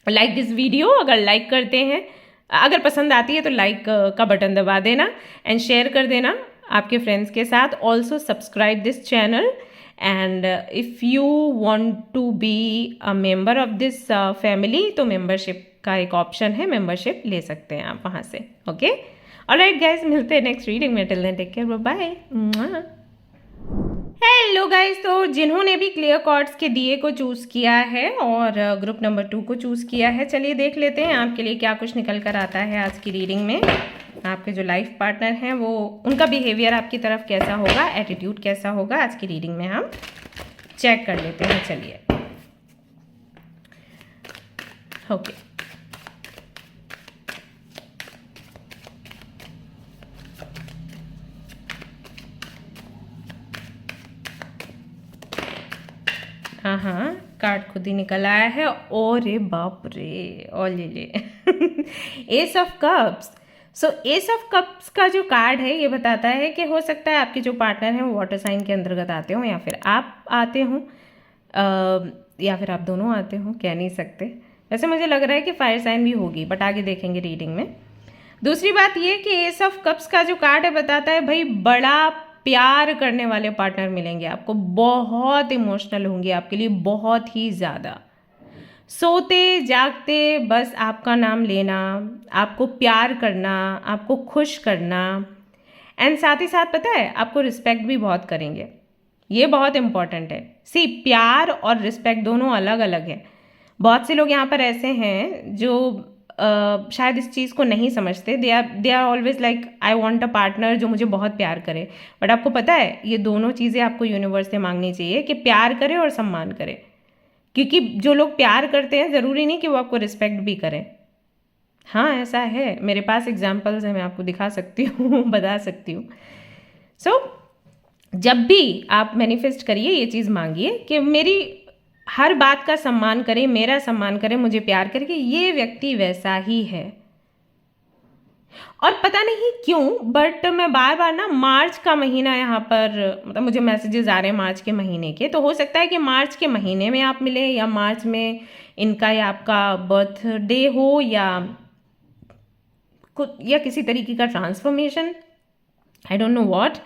like this video. अगर लाइक करते हैं, अगर पसंद आती है तो लाइक का बटन दबा देना एंड शेयर कर देना आपके फ्रेंड्स के साथ। Also subscribe this channel, and if you want to be a member of this family तो मेंबरशिप का एक ऑप्शन है, मेंबरशिप ले सकते हैं आप वहाँ से। ओके ऑलराइट गाइज, मिलते हैं नेक्स्ट रीडिंग में। Till then take care, bye bye. Hello guys, तो जिन्होंने भी क्लियर कॉर्ड्स के दिए को चूज़ किया है और ग्रुप नंबर 2 को चूज़ किया है, चलिए देख लेते हैं आपके लिए क्या कुछ निकल कर आता है आज की रीडिंग में। आपके जो लाइफ पार्टनर हैं वो, उनका बिहेवियर आपकी तरफ कैसा होगा, एटीट्यूड कैसा होगा, आज की रीडिंग में हम चेक कर लेते हैं। चलिए ओके हाँ कार्ड खुद ही निकल आया है। ओ रे बाप रे, और ले S of cups. So S of cups का जो कार्ड है ये बताता है कि हो सकता है आपके जो पार्टनर हैं वो वाटर साइन के अंतर्गत आते हों, या फिर आप आते हों, या फिर आप दोनों आते हों, कह नहीं सकते। वैसे मुझे लग रहा है कि फायर साइन भी होगी, बट आगे देखेंगे रीडिंग में। दूसरी बात ये कि एस ऑफ कप्स का जो कार्ड है बताता है भाई बड़ा प्यार करने वाले पार्टनर मिलेंगे आपको, बहुत इमोशनल होंगे आपके लिए, बहुत ही ज़्यादा। सोते जागते बस आपका नाम लेना, आपको प्यार करना, आपको खुश करना, एंड साथ ही साथ पता है आपको रिस्पेक्ट भी बहुत करेंगे। ये बहुत इंपॉर्टेंट है। सी प्यार और रिस्पेक्ट दोनों अलग अलग है। बहुत से लोग यहाँ पर ऐसे हैं जो शायद इस चीज़ को नहीं समझते। They are always like I want a partner जो मुझे बहुत प्यार करे, बट आपको पता है ये दोनों चीज़ें आपको यूनिवर्स से मांगनी चाहिए कि प्यार करे और सम्मान करे। क्योंकि जो लोग प्यार करते हैं ज़रूरी नहीं कि वो आपको रिस्पेक्ट भी करें। हाँ ऐसा है, मेरे पास एग्जाम्पल्स हैं, मैं आपको दिखा सकती हूँ, बता सकती हूँ। सो जब भी आप मैनिफेस्ट करिए ये चीज़ मांगिए कि मेरी हर बात का सम्मान करे, मेरा सम्मान करे, मुझे प्यार करे, कि ये व्यक्ति वैसा ही है। और पता नहीं क्यों बट मैं बार बार ना मार्च का महीना यहाँ पर, मतलब मुझे मैसेजेस आ रहे हैं मार्च के महीने के, तो हो सकता है कि मार्च के महीने में आप मिले, या मार्च में इनका या आपका बर्थडे हो, या किसी तरीके का transformation, I don't know what,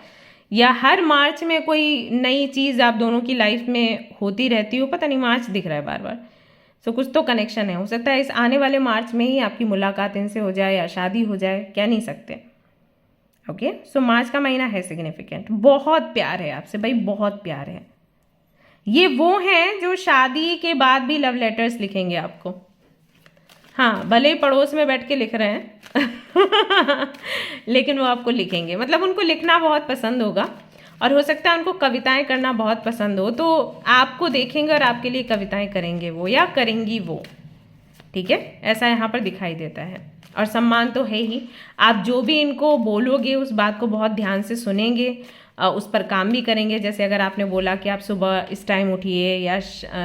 या हर मार्च में कोई नई चीज़ आप दोनों की लाइफ में होती रहती हो। पता नहीं मार्च दिख रहा है बार बार, सो कुछ तो कनेक्शन है। हो सकता है इस आने वाले मार्च में ही आपकी मुलाकात इनसे हो जाए या शादी हो जाए, कह नहीं सकते। ओके सो मार्च का महीना है सिग्निफिकेंट, बहुत प्यार है आपसे भाई, बहुत प्यार है। ये वो हैं जो शादी के बाद भी लव लेटर्स लिखेंगे आपको। हाँ भले ही पड़ोस में बैठ के लिख रहे हैं लेकिन वो आपको लिखेंगे, मतलब उनको लिखना बहुत पसंद होगा, और हो सकता है उनको कविताएं करना बहुत पसंद हो, तो आपको देखेंगे और आपके लिए कविताएं करेंगे वो, या करेंगी वो। ठीक है, ऐसा यहाँ पर दिखाई देता है। और सम्मान तो है ही, आप जो भी इनको बोलोगे उस बात को बहुत ध्यान से सुनेंगे, उस पर काम भी करेंगे। जैसे अगर आपने बोला कि आप सुबह इस टाइम उठिए या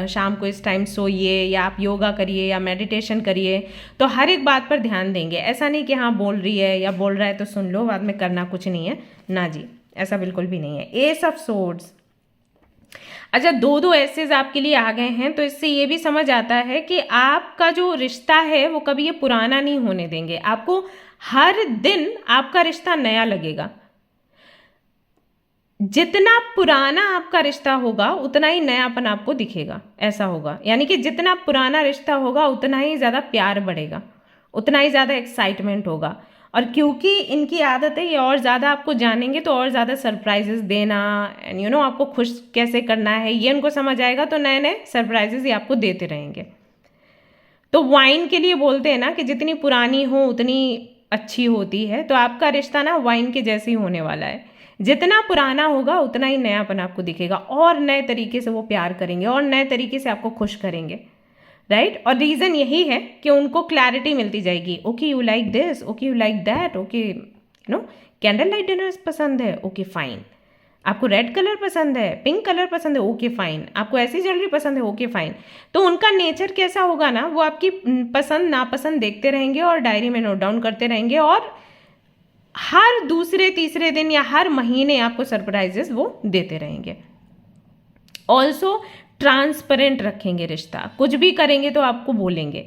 शाम को इस टाइम सोइए या आप योगा करिए या मेडिटेशन करिए, तो हर एक बात पर ध्यान देंगे। ऐसा नहीं कि हाँ बोल रही है या बोल रहा है तो सुन लो, बाद में करना कुछ नहीं है, ना जी, ऐसा बिल्कुल भी नहीं है। एस ऑफ सोर्ड्स, अच्छा, दो एसेज आपके लिए आ गए हैं, तो इससे ये भी समझ आता है कि आपका जो रिश्ता है वो कभी ये पुराना नहीं होने देंगे। आपको हर दिन आपका रिश्ता नया लगेगा। जितना पुराना आपका रिश्ता होगा उतना ही नयापन आपको दिखेगा, ऐसा होगा। यानी कि जितना पुराना रिश्ता होगा उतना ही ज़्यादा प्यार बढ़ेगा, उतना ही ज़्यादा एक्साइटमेंट होगा। और क्योंकि इनकी आदत है, ये और ज़्यादा आपको जानेंगे तो और ज़्यादा सरप्राइजेस देना एंड यू नो आपको खुश कैसे करना है ये उनको समझ आएगा, तो नए नए सरप्राइजेस ये आपको देते रहेंगे। तो वाइन के लिए बोलते हैं ना कि जितनी पुरानी हो उतनी अच्छी होती है, तो आपका रिश्ता ना वाइन के जैसे ही होने वाला है। जितना पुराना होगा उतना ही नयापन आपको दिखेगा, और नए तरीके से वो प्यार करेंगे और नए तरीके से आपको खुश करेंगे, राइट। और रीज़न यही है कि उनको क्लैरिटी मिलती जाएगी। Okay you like this, okay you like that, okay no candle light dinner पसंद है, ओके फाइन। आपको रेड कलर पसंद है, पिंक कलर पसंद है, ओके फाइन। आपको ऐसी ज्वेलरी पसंद है, ओके फाइन। तो उनका नेचर कैसा होगा ना, वो आपकी पसंद नापसंद देखते रहेंगे और डायरी में नोट डाउन करते रहेंगे, और हर दूसरे तीसरे दिन या हर महीने आपको सरप्राइजेस वो देते रहेंगे। ऑल्सो ट्रांसपेरेंट रखेंगे रिश्ता, कुछ भी करेंगे तो आपको बोलेंगे।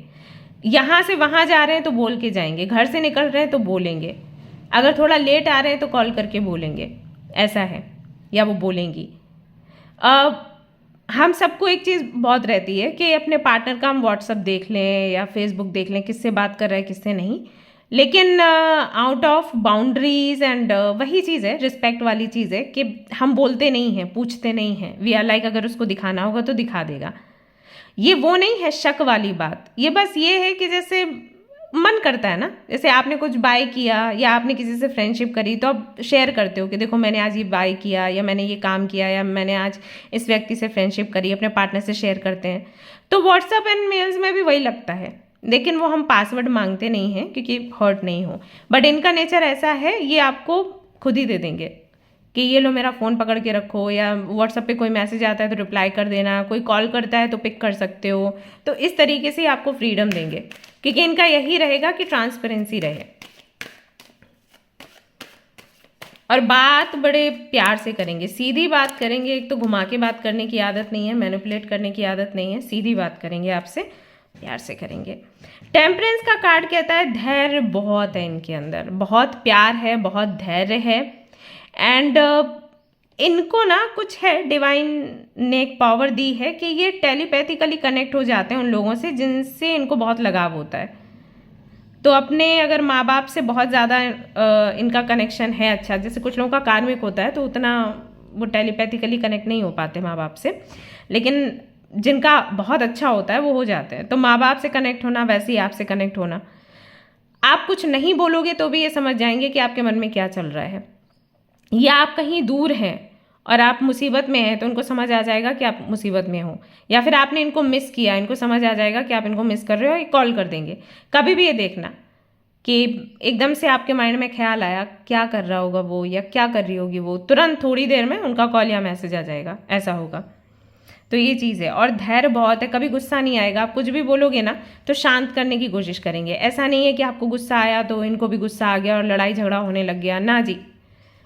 यहाँ से वहाँ जा रहे हैं तो बोल के जाएंगे, घर से निकल रहे हैं तो बोलेंगे, अगर थोड़ा लेट आ रहे हैं तो कॉल करके बोलेंगे, ऐसा है, या वो बोलेंगी। हम सबको एक चीज़ बहुत रहती है कि अपने पार्टनर का हम व्हाट्सअप देख लें या फेसबुक देख लें, किससे बात कर रहे हैं किससे नहीं, लेकिन आउट ऑफ बाउंड्रीज एंड वही चीज़ है, रिस्पेक्ट वाली चीज़ है कि हम बोलते नहीं हैं, पूछते नहीं हैं। वी आर लाइक अगर उसको दिखाना होगा तो दिखा देगा। ये वो नहीं है शक वाली बात, ये बस ये है कि जैसे मन करता है ना, जैसे आपने कुछ बाय किया या आपने किसी से फ्रेंडशिप करी तो आप शेयर करते हो कि देखो मैंने आज ये बाय किया या मैंने ये काम किया या मैंने आज इस व्यक्ति से फ्रेंडशिप करी, अपने पार्टनर से शेयर करते हैं। तो व्हाट्सएप एंड मेल्स में भी वही लगता है, लेकिन वो हम पासवर्ड मांगते नहीं हैं क्योंकि हर्ट नहीं हो। बट इनका नेचर ऐसा है, ये आपको खुद ही दे देंगे कि ये लो मेरा फ़ोन पकड़ के रखो, या व्हाट्सएप पे कोई मैसेज आता है तो रिप्लाई कर देना, कोई कॉल करता है तो पिक कर सकते हो। तो इस तरीके से आपको फ्रीडम देंगे, क्योंकि इनका यही रहेगा कि ट्रांसपेरेंसी रहे और बात बड़े प्यार से करेंगे, सीधी बात करेंगे। एक तो घुमा के बात करने की आदत नहीं है, मैनिपुलेट करने की आदत नहीं है, सीधी बात करेंगे, आपसे प्यार से करेंगे। टेम्परेंस का कार्ड कहता है धैर्य बहुत है इनके अंदर, बहुत प्यार है, बहुत धैर्य है। एंड इनको ना कुछ है, डिवाइन ने एक पावर दी है कि ये टेलीपैथिकली कनेक्ट हो जाते हैं उन लोगों से जिनसे इनको बहुत लगाव होता है। तो अपने अगर माँ बाप से बहुत ज़्यादा इनका कनेक्शन है अच्छा, जैसे कुछ लोगों का कार्मिक होता है तो उतना वो टेलीपैथिकली कनेक्ट नहीं हो पाते माँ बाप से, लेकिन जिनका बहुत अच्छा होता है वो हो जाते हैं। तो माँ बाप से कनेक्ट होना, वैसे ही आपसे कनेक्ट होना। आप कुछ नहीं बोलोगे तो भी ये समझ जाएंगे कि आपके मन में क्या चल रहा है, या आप कहीं दूर हैं और आप मुसीबत में हैं तो उनको समझ आ जाएगा कि आप मुसीबत में हो, या फिर आपने इनको मिस किया, इनको समझ आ जाएगा कि आप इनको मिस कर रहे हो, ये कॉल कर देंगे। कभी भी ये देखना कि एकदम से आपके माइंड में ख्याल आया क्या कर रहा होगा वो या क्या कर रही होगी वो, तुरंत थोड़ी देर में उनका कॉल या मैसेज आ जाएगा, ऐसा होगा। तो ये चीज़ है। और धैर्य बहुत है, कभी गुस्सा नहीं आएगा। आप कुछ भी बोलोगे ना तो शांत करने की कोशिश करेंगे। ऐसा नहीं है कि आपको गुस्सा आया तो इनको भी गुस्सा आ गया और लड़ाई झगड़ा होने लग गया, ना जी।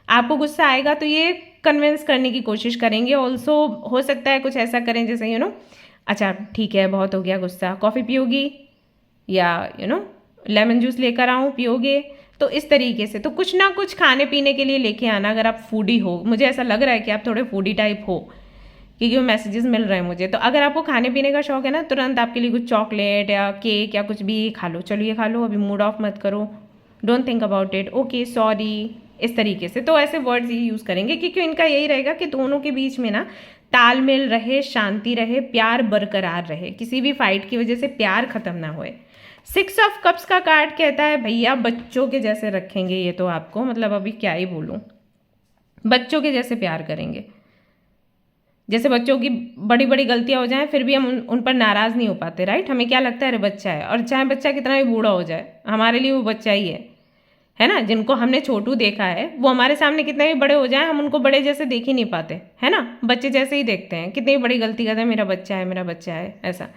आपको गुस्सा आएगा तो ये कन्विंस करने की कोशिश करेंगे। ऑल्सो हो सकता है कुछ ऐसा करें जैसे अच्छा ठीक है बहुत हो गया गुस्सा, कॉफ़ी पियोगी या लेमन जूस लेकर आऊँ, पियोगे? तो इस तरीके से तो कुछ ना कुछ खाने पीने के लिए लेके आना। अगर आप फूडी हो, मुझे ऐसा लग रहा है कि आप थोड़े फूडी टाइप हो क्योंकि वो मैसेजेस मिल रहे हैं मुझे। तो अगर आपको खाने पीने का शौक है ना, तुरंत आपके लिए कुछ चॉकलेट या केक या कुछ भी खा लो। चलो ये खा लो, अभी मूड ऑफ मत करो, don't think about it, okay sorry, इस तरीके से। तो ऐसे वर्ड्स ये यूज़ करेंगे क्योंकि इनका यही रहेगा कि दोनों के बीच में ना तालमेल रहे, शांति रहे, प्यार बरकरार रहे, किसी भी फाइट की वजह से प्यार खत्म ना होए। 6 ऑफ कप्स का कार्ड कहता है भैया बच्चों के जैसे रखेंगे ये तो आपको, मतलब अभी क्या ही बोलूँ, बच्चों के जैसे प्यार करेंगे। जैसे बच्चों की बड़ी बड़ी गलतियां हो जाएं फिर भी हम उन पर नाराज़ नहीं हो पाते, राइट। हमें क्या लगता है, अरे बच्चा है, और चाहे बच्चा कितना भी बूढ़ा हो जाए हमारे लिए वो बच्चा ही है ना। जिनको हमने छोटू देखा है वो हमारे सामने कितने भी बड़े हो जाएं हम उनको बड़े जैसे देख ही नहीं पाते, है ना। बच्चे जैसे ही देखते हैं, कितनी बड़ी गलती करते हैं, मेरा बच्चा है मेरा बच्चा है, ऐसा।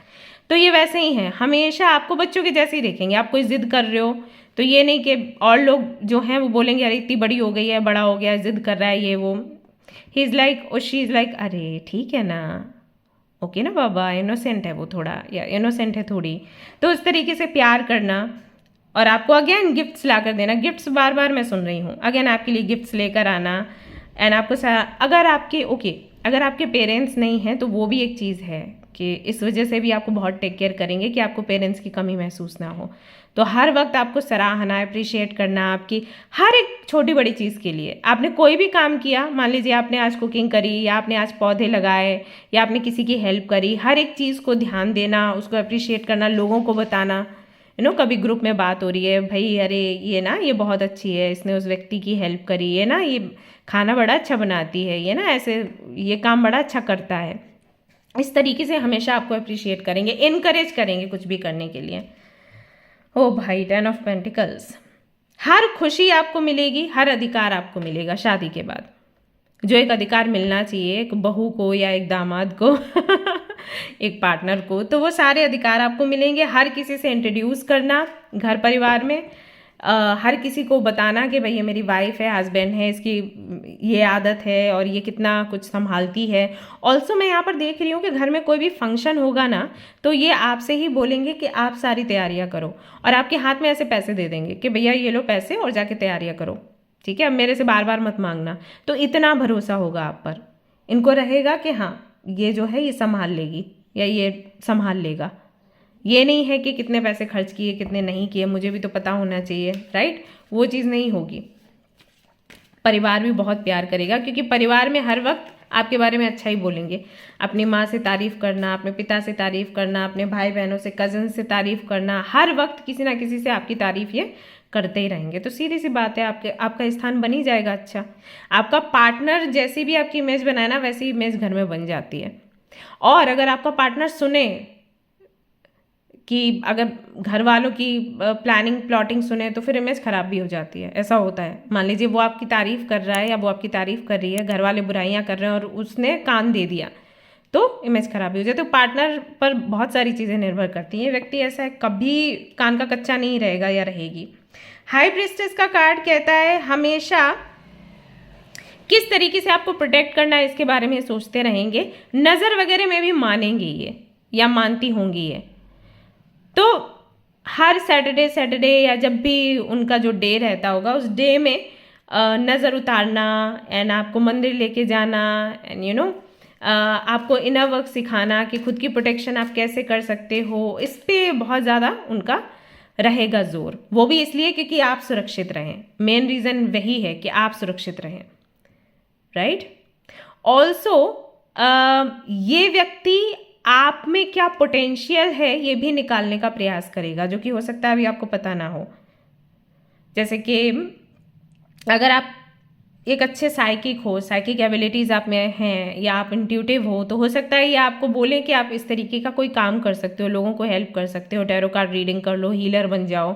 तो ये वैसे ही है, हमेशा आपको बच्चों के जैसे ही देखेंगे। आप कोई जिद कर रहे हो तो ये नहीं कि और लोग जो हैं वो बोलेंगे अरे इतनी बड़ी हो गई है, बड़ा हो गया है, जिद कर रहा है, ये वो। ही इज़ लाइक और शी इज़ लाइक अरे ठीक है ना, ओके ना बाबा, इनोसेंट है वो थोड़ा, या इनोसेंट है थोड़ी। तो उस तरीके से प्यार करना, और आपको अगेन गिफ्ट्स ला कर देना। गिफ्ट्स बार बार मैं सुन रही हूँ, अगेन आपके लिए गिफ्ट्स लेकर आना। एंड आपको अगर आपके अगर आपके पेरेंट्स नहीं हैं तो वो भी एक चीज़ है कि इस वजह से भी आपको बहुत टेक केयर करेंगे कि आपको पेरेंट्स की कमी महसूस ना हो। तो हर वक्त आपको सराहना, अप्रिशिएट करना आपकी हर एक छोटी बड़ी चीज़ के लिए। आपने कोई भी काम किया, मान लीजिए आपने आज कुकिंग करी, या आपने आज पौधे लगाए, या आपने किसी की हेल्प करी, हर एक चीज़ को ध्यान देना, उसको अप्रिशिएट करना, लोगों को बताना। कभी ग्रुप में बात हो रही है, भाई अरे ये ना ये बहुत अच्छी है, इसने उस व्यक्ति की हेल्प करी, ये ना ये खाना बड़ा अच्छा बनाती है, ये ना ऐसे ये काम बड़ा अच्छा करता है। इस तरीके से हमेशा आपको अप्रिशिएट करेंगे, इनकरेज करेंगे कुछ भी करने के लिए। ओ भाई, 10 ऑफ पेंटिकल्स। हर खुशी आपको मिलेगी, हर अधिकार आपको मिलेगा शादी के बाद, जो एक अधिकार मिलना चाहिए एक बहू को या एक दामाद को एक पार्टनर को, तो वो सारे अधिकार आपको मिलेंगे। हर किसी से इंट्रोड्यूस करना घर परिवार में, हर किसी को बताना कि भाई ये मेरी वाइफ है, हस्बैंड है, इसकी ये आदत है और ये कितना कुछ संभालती है। ऑल्सो मैं यहाँ पर देख रही हूँ कि घर में कोई भी फंक्शन होगा ना तो ये आपसे ही बोलेंगे कि आप सारी तैयारियाँ करो, और आपके हाथ में ऐसे पैसे दे देंगे कि भैया ये लो पैसे और जाके तैयारियाँ करो, ठीक है, अब मेरे से बार बार मत मांगना। तो इतना भरोसा होगा आप पर, इनको रहेगा कि हाँ ये जो है ये संभाल लेगी या ये संभाल लेगा। ये नहीं है कि कितने पैसे खर्च किए कितने नहीं किए, मुझे भी तो पता होना चाहिए, राइट। वो चीज़ नहीं होगी। परिवार भी बहुत प्यार करेगा, क्योंकि परिवार में हर वक्त आपके बारे में अच्छा ही बोलेंगे। अपनी माँ से तारीफ़ करना, अपने पिता से तारीफ़ करना, अपने भाई बहनों से, कज़न से तारीफ़ करना, हर वक्त किसी ना किसी से आपकी तारीफ़ ये करते ही रहेंगे। तो सीधी सी बात है, आपका स्थान बन ही जाएगा अच्छा। आपका पार्टनर जैसी भी आपकी इमेज बनाए ना वैसी इमेज घर में बन जाती है। और अगर आपका पार्टनर सुने कि अगर घर वालों की प्लानिंग प्लॉटिंग सुने तो फिर इमेज ख़राब भी हो जाती है। ऐसा होता है, मान लीजिए वो आपकी तारीफ़ कर रहा है या वो आपकी तारीफ़ कर रही है, घर वाले बुराइयां कर रहे हैं और उसने कान दे दिया तो इमेज खराब हो जाए। तो पार्टनर पर बहुत सारी चीज़ें निर्भर करती हैं। व्यक्ति ऐसा है कभी कान का कच्चा नहीं रहेगा या रहेगी। हाई प्रीस्टेस का कार्ड कहता है हमेशा किस तरीके से आपको प्रोटेक्ट करना है इसके बारे में सोचते रहेंगे। नज़र वगैरह में भी मानेंगे ये या मानती होंगी ये। तो हर सैटरडे या जब भी उनका जो डे रहता होगा उस डे में नज़र उतारना एंड आपको मंदिर लेके जाना एंड आपको इनर वर्क सिखाना कि खुद की प्रोटेक्शन आप कैसे कर सकते हो, इस पे बहुत ज़्यादा उनका रहेगा जोर। वो भी इसलिए क्योंकि आप सुरक्षित रहें। मेन रीज़न वही है कि आप सुरक्षित रहें, राइट। ऑल्सो ये व्यक्ति आप में क्या पोटेंशियल है ये भी निकालने का प्रयास करेगा, जो कि हो सकता है अभी आपको पता ना हो। जैसे कि अगर आप एक अच्छे साइकिक हो, साइकिक एबिलिटीज़ आप में हैं, या आप इंट्यूटिव हो, तो हो सकता है ये आपको बोलें कि आप इस तरीके का कोई काम कर सकते हो, लोगों को हेल्प कर सकते हो, टैरो कार्ड रीडिंग कर लो, हीलर बन जाओ,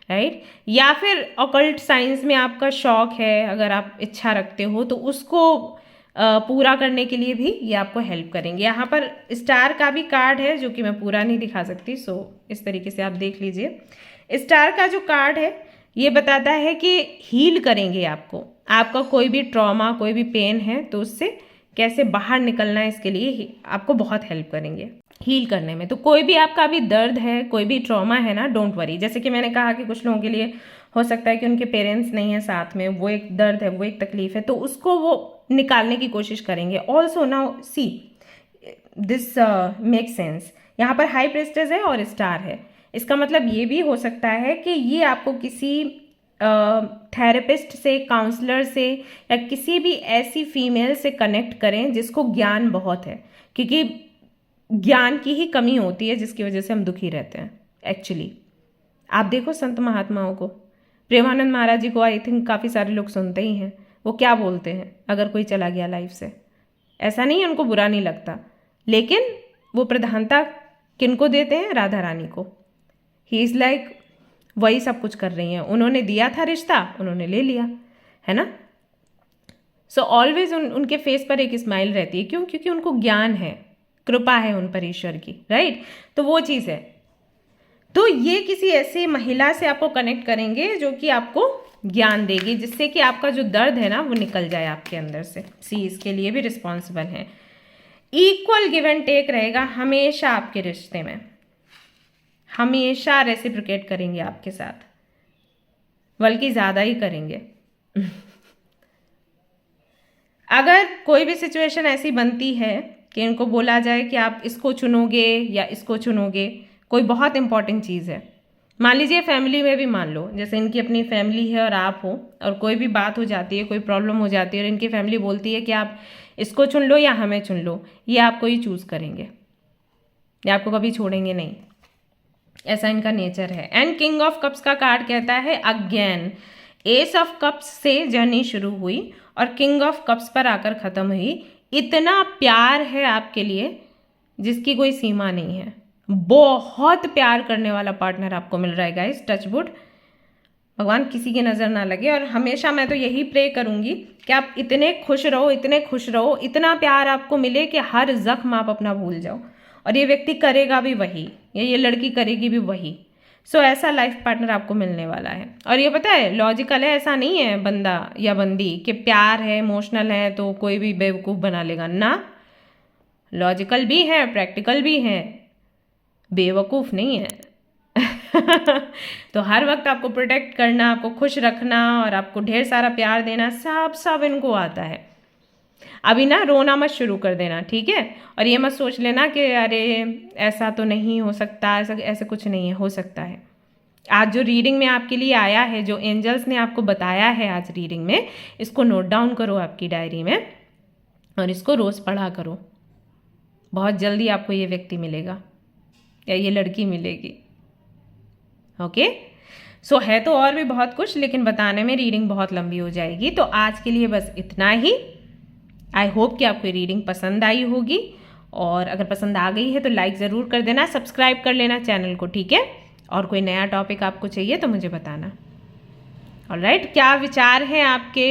राइट। या फिर ऑकल्ट साइंस में आपका शौक है, अगर आप इच्छा रखते हो तो उसको पूरा करने के लिए भी ये आपको हेल्प करेंगे। यहाँ पर स्टार का भी कार्ड है जो कि मैं पूरा नहीं दिखा सकती, सो इस तरीके से आप देख लीजिए। स्टार का जो कार्ड है ये बताता है कि हील करेंगे आपको। आपका कोई भी ट्रॉमा, कोई भी पेन है तो उससे कैसे बाहर निकलना है, इसके लिए आपको बहुत हेल्प करेंगे हील करने में। तो कोई भी आपका अभी दर्द है, कोई भी ट्रॉमा है ना, डोंट वरी। जैसे कि मैंने कहा कि कुछ लोगों के लिए हो सकता है कि उनके पेरेंट्स नहीं है साथ में, वो एक दर्द है, वो एक तकलीफ है, तो उसको वो निकालने की कोशिश करेंगे। Also now see this make sense. यहाँ पर हाई प्रीस्टेस है और स्टार है, इसका मतलब ये भी हो सकता है कि ये आपको किसी थेरेपिस्ट से, काउंसलर से या किसी भी ऐसी फीमेल से कनेक्ट करें जिसको ज्ञान बहुत है, क्योंकि ज्ञान की ही कमी होती है जिसकी वजह से हम दुखी रहते हैं एक्चुअली। आप देखो संत महात्माओं को, प्रेमानंद महाराज जी को आई थिंक काफ़ी सारे लोग सुनते ही हैं। वो क्या बोलते हैं अगर कोई चला गया लाइफ से, ऐसा नहीं है उनको बुरा नहीं लगता, लेकिन वो प्रधानता किनको देते हैं? राधा रानी को। ही इज़ लाइक वही सब कुछ कर रही हैं, उन्होंने दिया था रिश्ता, उन्होंने ले लिया, है ना। सो ऑलवेज उनके फेस पर एक स्माइल रहती है। क्यों? क्योंकि उनको ज्ञान है, कृपा है उन पर ईश्वर की, राइट। तो वो चीज़ है। तो ये किसी ऐसी महिला से आपको कनेक्ट करेंगे जो कि आपको ज्ञान देगी, जिससे कि आपका जो दर्द है ना वो निकल जाए आपके अंदर से। सी इसके लिए भी रिस्पॉन्सिबल है। इक्वल गिव एंड टेक रहेगा हमेशा आपके रिश्ते में, हमेशा रेसिप्रोकेट करेंगे आपके साथ, बल्कि ज़्यादा ही करेंगे। अगर कोई भी सिचुएशन ऐसी बनती है कि इनको बोला जाए कि आप इसको चुनोगे या इसको चुनोगे, कोई बहुत इंपॉर्टेंट चीज़ है, मान लीजिए फैमिली में भी, मान लो जैसे इनकी अपनी फैमिली है और आप हो, और कोई भी बात हो जाती है, कोई प्रॉब्लम हो जाती है और इनकी फैमिली बोलती है कि आप इसको चुन लो या हमें चुन लो, ये आपको ही चूज़ करेंगे, ये आपको कभी छोड़ेंगे नहीं, ऐसा इनका नेचर है। एंड किंग ऑफ कप्स का कार्ड कहता है अगेन, एस ऑफ कप्स से जर्नी शुरू हुई और किंग ऑफ कप्स पर आकर ख़त्म हुई। इतना प्यार है आपके लिए जिसकी कोई सीमा नहीं है। बहुत प्यार करने वाला पार्टनर आपको मिल रहा है गाइस, टच वुड, भगवान किसी की नज़र ना लगे। और हमेशा मैं तो यही प्रे करूँगी कि आप इतने खुश रहो, इतने खुश रहो, इतना प्यार आपको मिले कि हर जख्म आप अपना भूल जाओ, और ये व्यक्ति करेगा भी वही, या ये लड़की करेगी भी वही। सो ऐसा लाइफ पार्टनर आपको मिलने वाला है। और ये पता है लॉजिकल है, ऐसा नहीं है बंदा या बंदी कि प्यार है, इमोशनल है तो कोई भी बेवकूफ़ बना लेगा ना। लॉजिकल भी है, प्रैक्टिकल भी है, बेवकूफ़ नहीं है। तो हर वक्त आपको प्रोटेक्ट करना, आपको खुश रखना और आपको ढेर सारा प्यार देना, सब इनको आता है। अभी ना रोना मत शुरू कर देना, ठीक है। और ये मत सोच लेना कि अरे ऐसा तो नहीं हो सकता, ऐसा कुछ नहीं है, हो सकता है। आज जो रीडिंग में आपके लिए आया है, जो एंजल्स ने आपको बताया है आज रीडिंग में, इसको नोट डाउन करो आपकी डायरी में और इसको रोज़ पढ़ा करो। बहुत जल्दी आपको ये व्यक्ति मिलेगा या ये लड़की मिलेगी। ओके, सो है तो और भी बहुत कुछ, लेकिन बताने में रीडिंग बहुत लंबी हो जाएगी। तो आज के लिए बस इतना ही। आई होप कि आपको ये रीडिंग पसंद आई होगी, और अगर पसंद आ गई है तो लाइक ज़रूर कर देना, सब्सक्राइब कर लेना चैनल को, ठीक है। और कोई नया टॉपिक आपको चाहिए तो मुझे बताना। ऑलराइट, क्या विचार हैं आपके,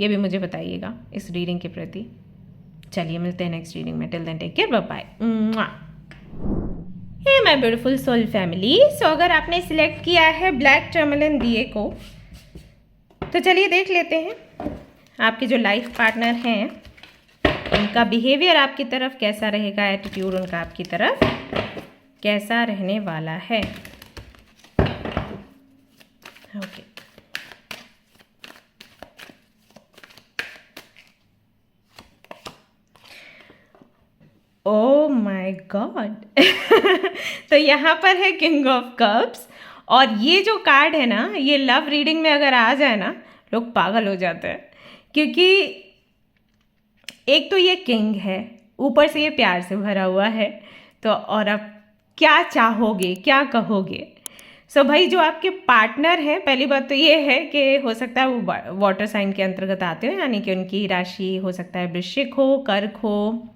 ये भी मुझे बताइएगा इस रीडिंग के प्रति। चलिए मिलते हैं नेक्स्ट रीडिंग में। Till then take care, bye bye. Hey my beautiful soul family. So अगर आपने सिलेक्ट किया है ब्लैक टर्मलिन दिए को, तो चलिए देख लेते हैं आपके जो लाइफ पार्टनर हैं उनका बिहेवियर आपकी तरफ कैसा रहेगा, एटीट्यूड उनका आपकी तरफ कैसा रहने वाला है। Okay, oh my God. तो यहाँ पर है किंग ऑफ कप्स, और ये जो कार्ड है ना, ये लव रीडिंग में अगर आ जाए ना लोग पागल हो जाते हैं, क्योंकि एक तो ये किंग है, ऊपर से ये प्यार से भरा हुआ है। तो और आप क्या चाहोगे, क्या कहोगे। सो भाई जो आपके पार्टनर हैं, पहली बात तो ये है कि हो सकता है वो वाटर साइन के अंतर्गत आते हो, यानी कि उनकी राशि हो सकता है वृश्चिक हो, कर्क हो,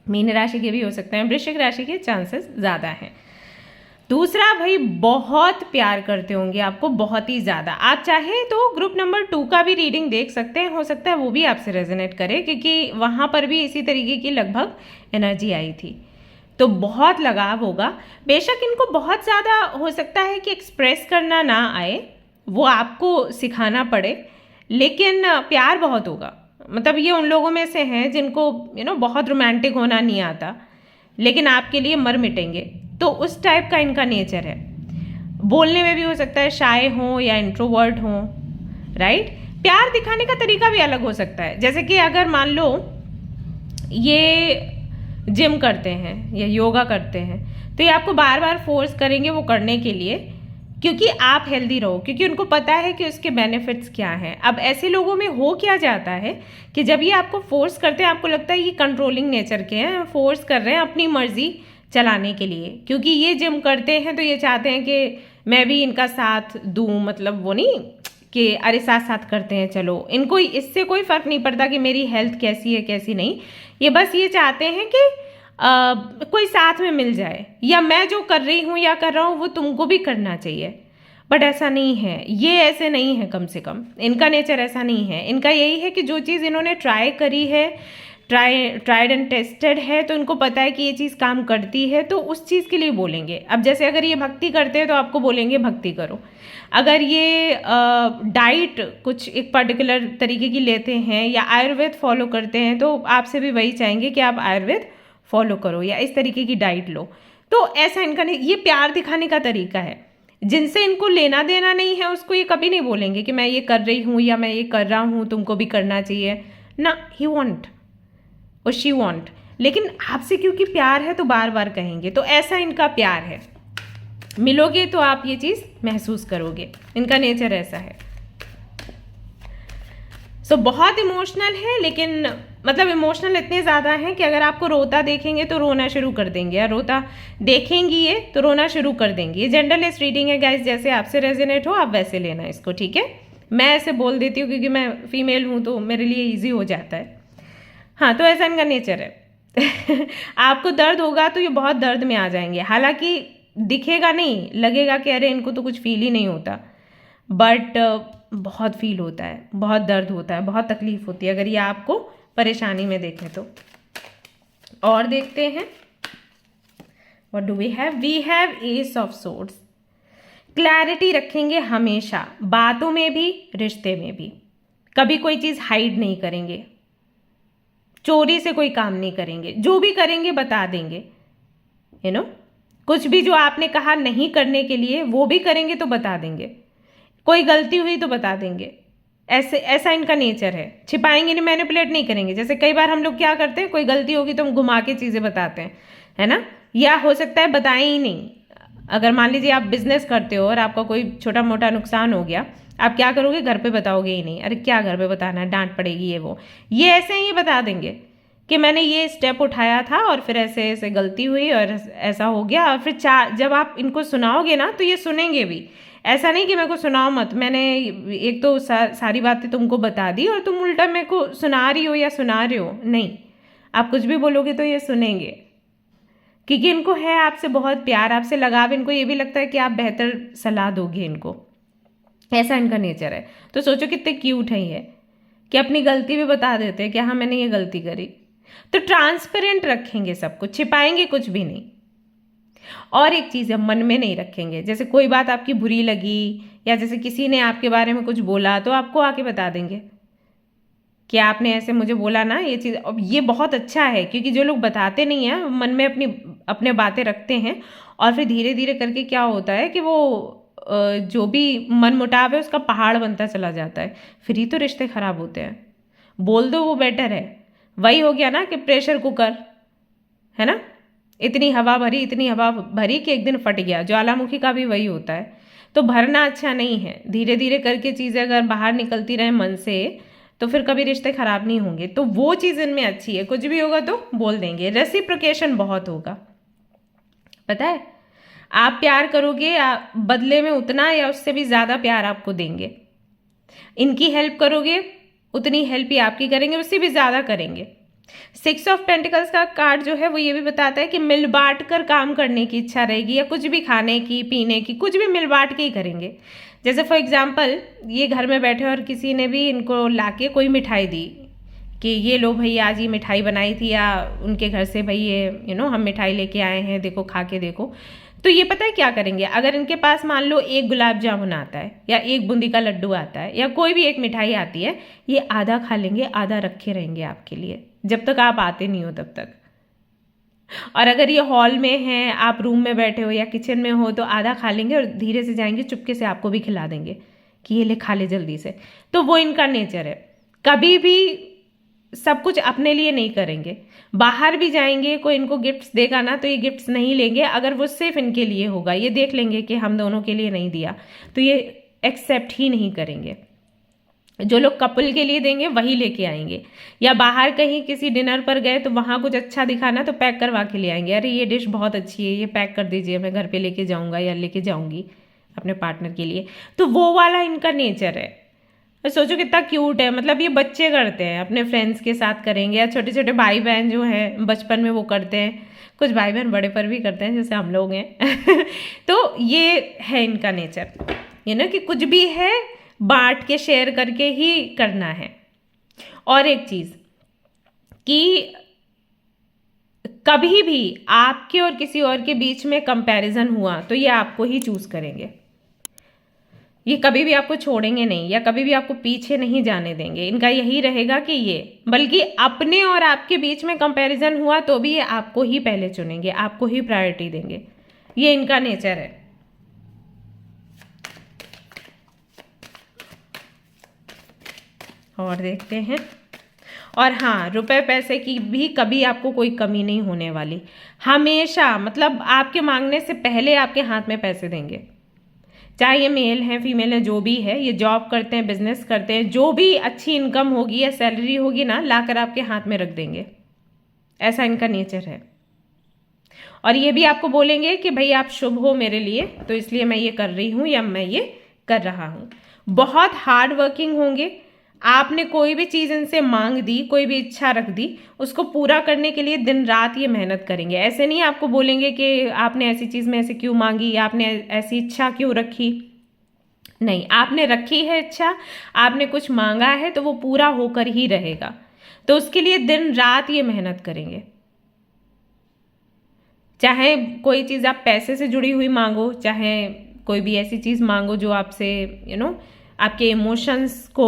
मीन राशि के भी हो सकते हैं, वृश्चिक राशि के चांसेस ज़्यादा हैं। दूसरा, भाई बहुत प्यार करते होंगे आपको, बहुत ही ज़्यादा। आप चाहे तो ग्रुप नंबर 2 का भी रीडिंग देख सकते हैं, हो सकता है वो भी आपसे रेजोनेट करे, क्योंकि वहाँ पर भी इसी तरीके की लगभग एनर्जी आई थी। तो बहुत लगाव होगा। बेशक इनको बहुत ज़्यादा हो सकता है कि एक्सप्रेस करना ना आए, वो आपको सिखाना पड़े, लेकिन प्यार बहुत होगा। मतलब ये उन लोगों में से हैं जिनको बहुत रोमांटिक होना नहीं आता, लेकिन आपके लिए मर मिटेंगे। तो उस टाइप का इनका नेचर है। बोलने में भी हो सकता है शाय हो या इंट्रोवर्ट हो, राइट। प्यार दिखाने का तरीका भी अलग हो सकता है। जैसे कि अगर मान लो ये जिम करते हैं या योगा करते हैं, तो ये आपको बार बार फोर्स करेंगे वो करने के लिए, क्योंकि आप हेल्दी रहो, क्योंकि उनको पता है कि उसके बेनिफिट्स क्या हैं। अब ऐसे लोगों में हो क्या जाता है कि जब ये आपको फोर्स करते हैं, आपको लगता है ये कंट्रोलिंग नेचर के हैं, फोर्स कर रहे हैं अपनी मर्जी चलाने के लिए। क्योंकि ये जिम करते हैं तो ये चाहते हैं कि मैं भी इनका साथ दूं, मतलब वो नहीं कि अरे साथ साथ करते हैं चलो, इनको इससे कोई फ़र्क नहीं पड़ता कि मेरी हेल्थ कैसी है कैसी नहीं। ये बस ये चाहते हैं कि कोई साथ में मिल जाए, या मैं जो कर रही हूँ या कर रहा हूँ वो तुमको भी करना चाहिए। बट ऐसा नहीं है, ये ऐसे नहीं है, कम से कम इनका नेचर ऐसा नहीं है। इनका यही है कि जो चीज़ इन्होंने ट्राई करी है, ट्राइड एंड टेस्टेड है, तो इनको पता है कि ये चीज़ काम करती है, तो उस चीज़ के लिए बोलेंगे। अब जैसे अगर ये भक्ति करते हैं तो आपको बोलेंगे भक्ति करो। अगर ये डाइट कुछ एक पर्टिकुलर तरीके की लेते हैं या आयुर्वेद फॉलो करते हैं, तो आपसे भी वही चाहेंगे कि आप आयुर्वेद फॉलो करो या इस तरीके की डाइट लो। तो ऐसा इनका नहीं, ये प्यार दिखाने का तरीका है। जिनसे इनको लेना देना नहीं है उसको ये कभी नहीं बोलेंगे कि मैं ये कर रही हूँ या मैं ये कर रहा हूँ, तुमको भी करना चाहिए ना। ही वॉन्ट और शी वॉन्ट, लेकिन आपसे क्योंकि प्यार है तो बार बार कहेंगे। तो ऐसा इनका प्यार है, मिलोगे तो आप ये चीज़ महसूस करोगे। इनका नेचर ऐसा है। बहुत इमोशनल है, लेकिन मतलब इमोशनल इतने ज़्यादा हैं कि अगर आपको रोता देखेंगे तो रोना शुरू कर देंगे, या रोता देखेंगी ये तो रोना शुरू कर देंगी। ये जेंडरलेस रीडिंग है गाइस, जैसे आपसे रेजोनेट हो आप वैसे लेना इसको, ठीक है। मैं ऐसे बोल देती हूँ क्योंकि मैं फीमेल हूँ तो मेरे लिए ईजी हो जाता है। हाँ, तो ऐसा इनका नेचर है। आपको दर्द होगा तो ये बहुत दर्द में आ जाएंगे, हालांकि दिखेगा नहीं, लगेगा कि अरे इनको तो कुछ फील ही नहीं होता, बट बहुत फील होता है, बहुत दर्द होता है, बहुत तकलीफ होती है अगर ये आपको परेशानी में देखें तो। और देखते हैं what do we have. We have ace of swords. Clarity रखेंगे हमेशा, बातों में भी रिश्ते में भी। कभी कोई चीज़ हाइड नहीं करेंगे, चोरी से कोई काम नहीं करेंगे, जो भी करेंगे बता देंगे। यू नो, कुछ भी जो आपने कहा नहीं करने के लिए वो भी करेंगे तो बता देंगे, कोई गलती हुई तो बता देंगे। ऐसा इनका नेचर है। छिपाएंगे नहीं, मैनिपुलेट नहीं करेंगे। जैसे कई बार हम लोग क्या करते हैं, कोई गलती होगी तो हम घुमा के चीज़ें बताते हैं, है ना, या हो सकता है बताएं ही नहीं। अगर मान लीजिए आप बिजनेस करते हो और आपका कोई छोटा मोटा नुकसान हो गया, आप क्या करोगे, घर पे बताओगे ही नहीं। अरे क्या घर पे बताना है, डांट पड़ेगी ये वो। ये ऐसे ही बता देंगे कि मैंने ये स्टेप उठाया था और फिर ऐसे ऐसे गलती हुई और ऐसा हो गया। और फिर जब आप इनको सुनाओगे ना तो ये सुनेंगे भी। ऐसा नहीं कि मेरे को सुनाओ मत, मैंने एक तो सारी बातें तुमको बता दी और तुम उल्टा मेरे को सुना रही हो या सुना रहे हो। नहीं, आप कुछ भी बोलोगे तो ये सुनेंगे, क्योंकि इनको है आपसे बहुत प्यार, आपसे लगाव। इनको ये भी लगता है कि आप बेहतर सलाह दोगे इनको। ऐसा इनका नेचर है। तो सोचो कितने क्यूट है ये, कि अपनी गलती भी बता देते हैं कि हाँ मैंने ये गलती करी। तो ट्रांसपेरेंट रखेंगे सब कुछ, छिपाएंगे कुछ भी नहीं। और एक चीज़ है, मन में नहीं रखेंगे। जैसे कोई बात आपकी बुरी लगी या जैसे किसी ने आपके बारे में कुछ बोला तो आपको आके बता देंगे कि आपने ऐसे मुझे बोला ना ये चीज़। अब ये बहुत अच्छा है, क्योंकि जो लोग बताते नहीं हैं मन में अपने बातें रखते हैं, और फिर धीरे धीरे करके क्या होता है कि वो जो भी मन मुटाव है उसका पहाड़ बनता चला जाता है, फिर ही तो रिश्ते खराब होते हैं। बोल दो वो बेटर है। वही हो गया ना कि प्रेशर कुकर है ना, इतनी हवा भरी कि एक दिन फट गया। ज्वालामुखी का भी वही होता है। तो भरना अच्छा नहीं है, धीरे धीरे करके चीज़ें अगर बाहर निकलती रहे मन से तो फिर कभी रिश्ते खराब नहीं होंगे। तो वो चीज़ इनमें अच्छी है, कुछ भी होगा तो बोल देंगे। रेसिप्रोकेशन बहुत होगा, पता है, आप प्यार करोगे बदले में उतना या उससे भी ज़्यादा प्यार आपको देंगे। इनकी हेल्प करोगे उतनी हेल्प ही आपकी करेंगे, उससे भी ज़्यादा करेंगे। 6 ऑफ पेंटिकल्स का कार्ड जो है वो ये भी बताता है कि मिल बांट कर काम करने की इच्छा रहेगी, या कुछ भी खाने की पीने की कुछ भी मिल बांट के ही करेंगे। जैसे फॉर एग्जांपल ये घर में बैठे और किसी ने भी इनको लाके कोई मिठाई दी कि ये लो भाई आज ये मिठाई बनाई थी, या उनके घर से भाई ये हम मिठाई लेके आए हैं, देखो खा के देखो। तो ये पता है क्या करेंगे, अगर इनके पास मान लो एक गुलाब जामुन आता है या एक बूंदी का लड्डू आता है या कोई भी एक मिठाई आती है, ये आधा खा लेंगे, आधा रखे रहेंगे आपके लिए जब तक आप आते नहीं हो तब तक। और अगर ये हॉल में है, आप रूम में बैठे हो या किचन में हो, तो आधा खा लेंगे और धीरे से जाएंगे चुपके से आपको भी खिला देंगे कि ये ले खा ले जल्दी से। तो वो इनका नेचर है। कभी भी सब कुछ अपने लिए नहीं करेंगे। बाहर भी जाएंगे, कोई इनको गिफ्ट्स देगा ना तो ये गिफ्ट्स नहीं लेंगे अगर वो सिर्फ इनके लिए होगा। ये देख लेंगे कि हम दोनों के लिए नहीं दिया तो ये एक्सेप्ट ही नहीं करेंगे। जो लोग कपल के लिए देंगे वही लेके आएंगे। या बाहर कहीं किसी डिनर पर गए तो वहाँ कुछ अच्छा दिखाना तो पैक करवा के ले आएंगे, अरे ये डिश बहुत अच्छी है, ये पैक कर दीजिए, मैं घर पे लेके जाऊँगा या लेके जाऊँगी अपने पार्टनर के लिए। तो वो वाला इनका नेचर है। सोचो कितना क्यूट है, मतलब ये बच्चे करते हैं, अपने फ्रेंड्स के साथ करेंगे, या छोटे छोटे भाई बहन जो हैं बचपन में वो करते हैं, कुछ भाई बहन बड़े पर भी करते हैं जैसे हम लोग हैं। तो ये है इनका नेचर, ये ना कि कुछ भी है बांट के शेयर करके ही करना है। और एक चीज़ कि कभी भी आपके और किसी और के बीच में कंपैरिजन हुआ तो ये आपको ही चूज करेंगे, ये कभी भी आपको छोड़ेंगे नहीं या कभी भी आपको पीछे नहीं जाने देंगे। इनका यही रहेगा कि ये, बल्कि अपने और आपके बीच में कंपैरिजन हुआ तो भी ये आपको ही पहले चुनेंगे, आपको ही प्रायोरिटी देंगे। ये इनका नेचर है। और देखते हैं। और हाँ, रुपए पैसे की भी कभी आपको कोई कमी नहीं होने वाली। हमेशा, मतलब आपके मांगने से पहले आपके हाथ में पैसे देंगे, चाहे ये मेल है फीमेल है, जो भी है, ये जॉब करते हैं, बिजनेस करते हैं, जो भी अच्छी इनकम होगी या सैलरी होगी ना, लाकर आपके हाथ में रख देंगे। ऐसा इनका नेचर है। और ये भी आपको बोलेंगे कि भाई आप शुभ हो मेरे लिए, तो इसलिए मैं ये कर रही हूँ या मैं ये कर रहा हूँ। बहुत हार्ड वर्किंग होंगे। आपने कोई भी चीज़ इनसे मांग दी, कोई भी इच्छा रख दी, उसको पूरा करने के लिए दिन रात ये मेहनत करेंगे। ऐसे नहीं आपको बोलेंगे कि आपने ऐसी चीज़ में ऐसे क्यों मांगी या आपने ऐसी इच्छा क्यों रखी। नहीं, आपने रखी है इच्छा, आपने कुछ मांगा है तो वो पूरा होकर ही रहेगा। तो उसके लिए दिन रात ये मेहनत करेंगे। चाहे कोई चीज़ आप पैसे से जुड़ी हुई मांगो, चाहे कोई भी ऐसी चीज़ मांगो जो आपसे आपके इमोशंस को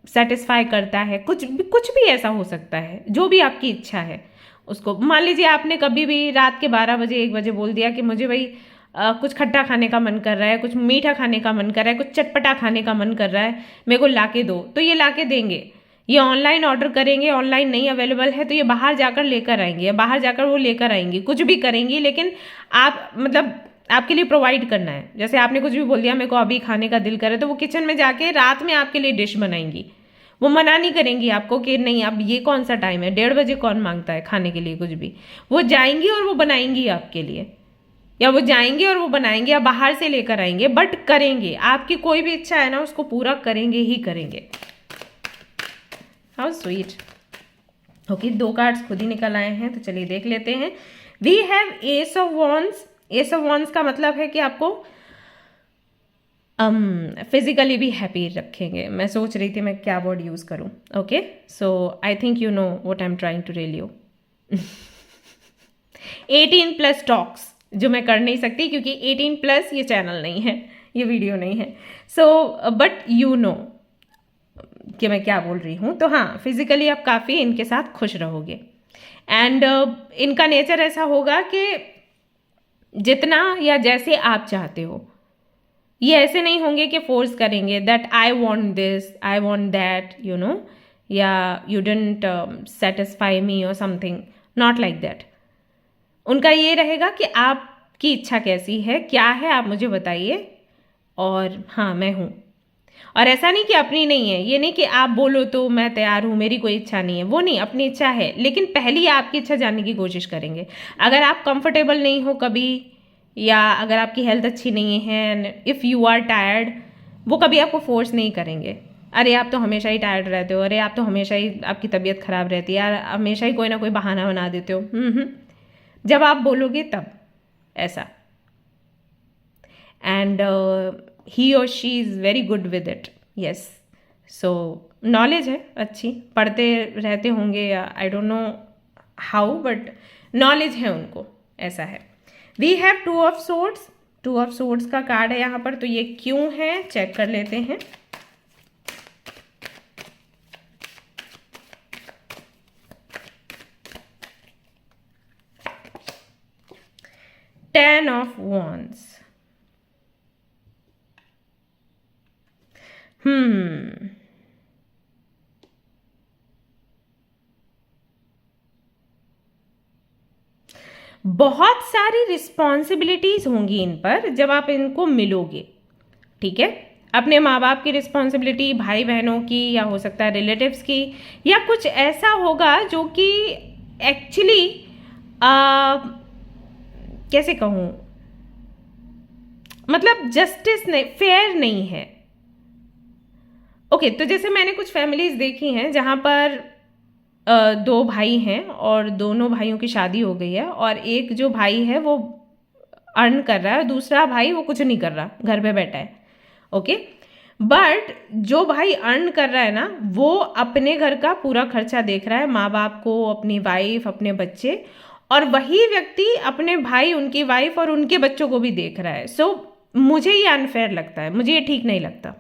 सेटिस्फाई करता है, कुछ भी ऐसा हो सकता है, जो भी आपकी इच्छा है उसको। मान लीजिए आपने कभी भी रात के 12 बजे 1 बजे बोल दिया कि मुझे भाई कुछ खट्टा खाने का मन कर रहा है, कुछ मीठा खाने का मन कर रहा है, कुछ चटपटा खाने का मन कर रहा है, मेरे को लाके दो, तो ये लाके देंगे। ये ऑनलाइन ऑर्डर करेंगे, ऑनलाइन नहीं अवेलेबल है तो ये बाहर जाकर लेकर आएंगे, या बाहर जाकर वो लेकर आएंगी, कुछ भी करेंगी, लेकिन आप मतलब आपके लिए प्रोवाइड करना है। जैसे आपने कुछ भी बोल दिया मेरे को अभी खाने का दिल करे, तो वो किचन में जाके रात में आपके लिए डिश बनाएंगी। वो मना नहीं करेंगी आपको कि नहीं अब ये कौन सा टाइम है, 1:30 बजे कौन मांगता है खाने के लिए कुछ भी। वो जाएंगी और वो बनाएंगी आपके लिए, या वो जाएंगे और वो बनाएंगे, या बाहर से लेकर आएंगे, बट करेंगे। आपकी कोई भी इच्छा है ना उसको पूरा करेंगे ही करेंगे। How sweet. ओके, 2 कार्ड्स खुद ही निकल आए हैं, तो चलिए देख लेते हैं। We have ace of wands. Ace of wands का मतलब है कि आपको फिजिकली भी हैप्पी रखेंगे। मैं सोच रही थी मैं क्या वर्ड यूज करूं। Okay, so I think you know what I am trying to tell you. 18+ talks जो मैं कर नहीं सकती क्योंकि 18+ ये चैनल नहीं है, ये वीडियो नहीं है। सो बट यू नो कि मैं क्या बोल रही हूँ। तो हाँ, फिजिकली आप काफ़ी इनके साथ खुश रहोगे। एंड इनका नेचर ऐसा होगा कि जितना या जैसे आप चाहते हो, ये ऐसे नहीं होंगे कि फोर्स करेंगे that I want this, I want that, या यू डिडंट सेटिस्फाई मी और समथिंग, नॉट लाइक दैट। उनका ये रहेगा कि आपकी इच्छा कैसी है, क्या है, आप मुझे बताइए और हाँ मैं हूँ। और ऐसा नहीं कि अपनी नहीं है, ये नहीं कि आप बोलो तो मैं तैयार हूँ, मेरी कोई इच्छा नहीं है, वो नहीं, अपनी इच्छा है, लेकिन पहली आपकी इच्छा जानने की कोशिश करेंगे। अगर आप कंफर्टेबल नहीं हो कभी, या अगर आपकी हेल्थ अच्छी नहीं है, इफ़ यू आर टायर्ड, वो कभी आपको फोर्स नहीं करेंगे। अरे आप तो हमेशा ही टायर्ड रहते हो, अरे आप तो हमेशा ही आपकी तबीयत खराब रहती है, यार हमेशा ही कोई ना कोई बहाना बना देते हो। जब आप बोलोगे तब ऐसा। एंड ही और she is very good with it. Yes, so knowledge है अच्छी, पढ़ते रहते होंगे, I don't know how, but knowledge है उनको, ऐसा है। We have 2 of swords. 2 of swords का कार्ड है यहाँ पर, तो ये क्यों है चेक कर लेते हैं। Ten of Wands। बहुत सारी रिस्पॉन्सिबिलिटीज होंगी इन पर जब आप इनको मिलोगे, ठीक है। अपने माँ बाप की रिस्पॉन्सिबिलिटी, भाई बहनों की, या हो सकता है रिलेटिव्स की, या कुछ ऐसा होगा जो कि एक्चुअली कैसे कहूँ, मतलब जस्टिस नहीं, फेयर नहीं है, ओके, तो जैसे मैंने कुछ फैमिलीज देखी हैं जहाँ पर दो भाई हैं और दोनों भाइयों की शादी हो गई है, और एक जो भाई है वो अर्न कर रहा है और दूसरा भाई वो कुछ नहीं कर रहा, घर पे बैठा है। ओके, बट जो भाई अर्न कर रहा है ना, वो अपने घर का पूरा खर्चा देख रहा है, माँ बाप को, अपनी वाइफ, अपने बच्चे, और वही व्यक्ति अपने भाई, उनकी वाइफ और उनके बच्चों को भी देख रहा है। सो मुझे ये अनफेयर लगता है, मुझे ये ठीक नहीं लगता।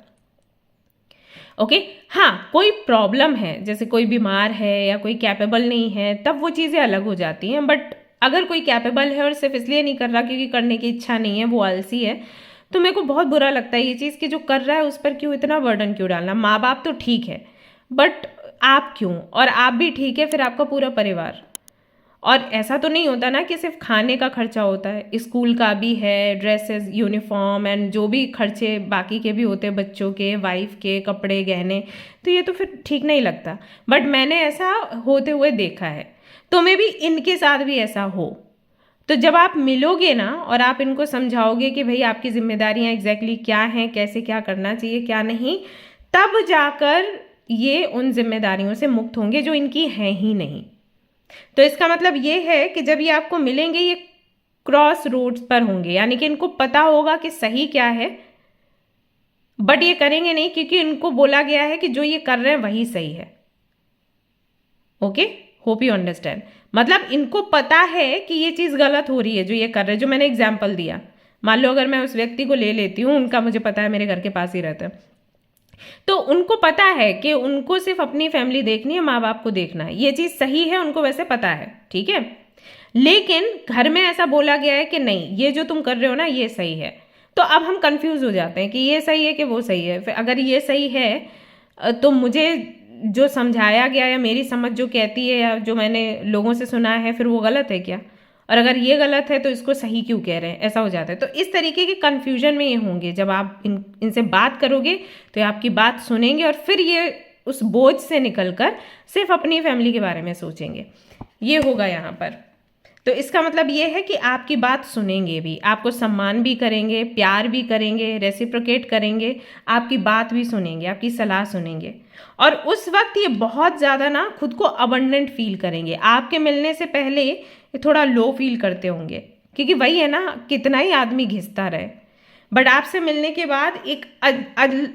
ओके, हाँ, कोई प्रॉब्लम है, जैसे कोई बीमार है या कोई कैपेबल नहीं है, तब वो चीज़ें अलग हो जाती हैं। बट अगर कोई कैपेबल है और सिर्फ इसलिए नहीं कर रहा क्योंकि करने की इच्छा नहीं है, वो आलसी है, तो मेरे को बहुत बुरा लगता है ये चीज़ कि जो कर रहा है उस पर क्यों इतना बर्डन क्यों डालना। माँ बाप तो ठीक है, बट आप क्यों? और आप भी ठीक है, फिर आपका पूरा परिवार। और ऐसा तो नहीं होता ना कि सिर्फ खाने का खर्चा होता है, स्कूल का भी है, ड्रेसेस, यूनिफॉर्म एंड जो भी खर्चे बाकी के भी होते हैं, बच्चों के, वाइफ के, कपड़े, गहने। तो ये तो फिर ठीक नहीं लगता। बट मैंने ऐसा होते हुए देखा है, तो मे भी इनके साथ भी ऐसा हो। तो जब आप मिलोगे ना और आप इनको समझाओगे कि भाई आपकी जिम्मेदारियां एग्जैक्टली क्या हैं, कैसे क्या करना चाहिए, क्या नहीं, तब जाकर ये उन जिम्मेदारियों से मुक्त होंगे जो इनकी हैं ही नहीं। तो इसका मतलब ये है कि जब ये आपको मिलेंगे, ये क्रॉस रोड्स पर होंगे, यानी कि इनको पता होगा कि सही क्या है, बट ये करेंगे नहीं क्योंकि इनको बोला गया है कि जो ये कर रहे हैं वही सही है। Okay, hope you understand. मतलब इनको पता है कि ये चीज़ गलत हो रही है जो ये कर रहे हैं। जो मैंने एग्जाम्पल दिया, मान लो अगर मैं उस व्यक्ति को ले लेती हूँ, उनका मुझे पता है, मेरे घर के पास ही रहता है, तो उनको पता है कि उनको सिर्फ अपनी फैमिली देखनी है, माँ बाप को देखना है, ये चीज़ सही है, उनको वैसे पता है, ठीक है। लेकिन घर में ऐसा बोला गया है कि नहीं, ये जो तुम कर रहे हो ना ये सही है। तो अब हम कंफ्यूज हो जाते हैं कि ये सही है कि वो सही है। फिर अगर ये सही है तो मुझे जो समझाया गया या मेरी समझ जो कहती है या जो मैंने लोगों से सुना है, फिर वो गलत है क्या? और अगर ये गलत है तो इसको सही क्यों कह रहे हैं? ऐसा हो जाता है। तो इस तरीके के कन्फ्यूजन में ये होंगे। जब आप इनसे बात करोगे तो ये आपकी बात सुनेंगे और फिर ये उस बोझ से निकलकर सिर्फ अपनी फैमिली के बारे में सोचेंगे। ये होगा यहाँ पर। तो इसका मतलब ये है कि आपकी बात सुनेंगे भी, आपको सम्मान भी करेंगे, प्यार भी करेंगे, रेसिप्रोकेट करेंगे, आपकी बात भी सुनेंगे, आपकी सलाह सुनेंगे। और उस वक्त ये बहुत ज़्यादा ना खुद को अबंडेंट फील करेंगे। आपके मिलने से पहले ये थोड़ा लो फील करते होंगे, क्योंकि वही है ना, कितना ही आदमी घिसता रहे, बट आपसे मिलने के बाद एक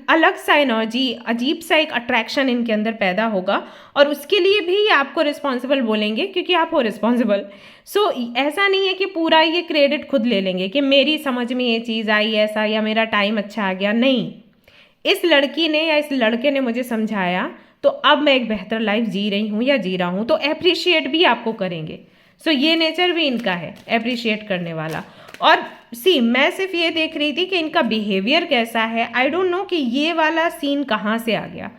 अलग सा एनर्जी, अजीब सा एक अट्रैक्शन इनके अंदर पैदा होगा, और उसके लिए भी आपको रिस्पॉन्सिबल बोलेंगे क्योंकि आप हो रिस्पॉन्सिबल। सो ऐसा नहीं है कि पूरा ये क्रेडिट खुद ले लेंगे कि मेरी समझ में ये चीज़ आई ऐसा, या मेरा टाइम अच्छा आ गया। नहीं, इस लड़की ने या इस लड़के ने मुझे समझाया, तो अब मैं एक बेहतर लाइफ जी रही हूँ या जी रहा हूँ, तो अप्रिशिएट भी आपको करेंगे। सो ये नेचर भी इनका है, अप्रिशिएट करने वाला। और मैं सिर्फ ये देख रही थी कि इनका बिहेवियर कैसा है। आई डोंट नो कि ये वाला सीन कहाँ से आ गया।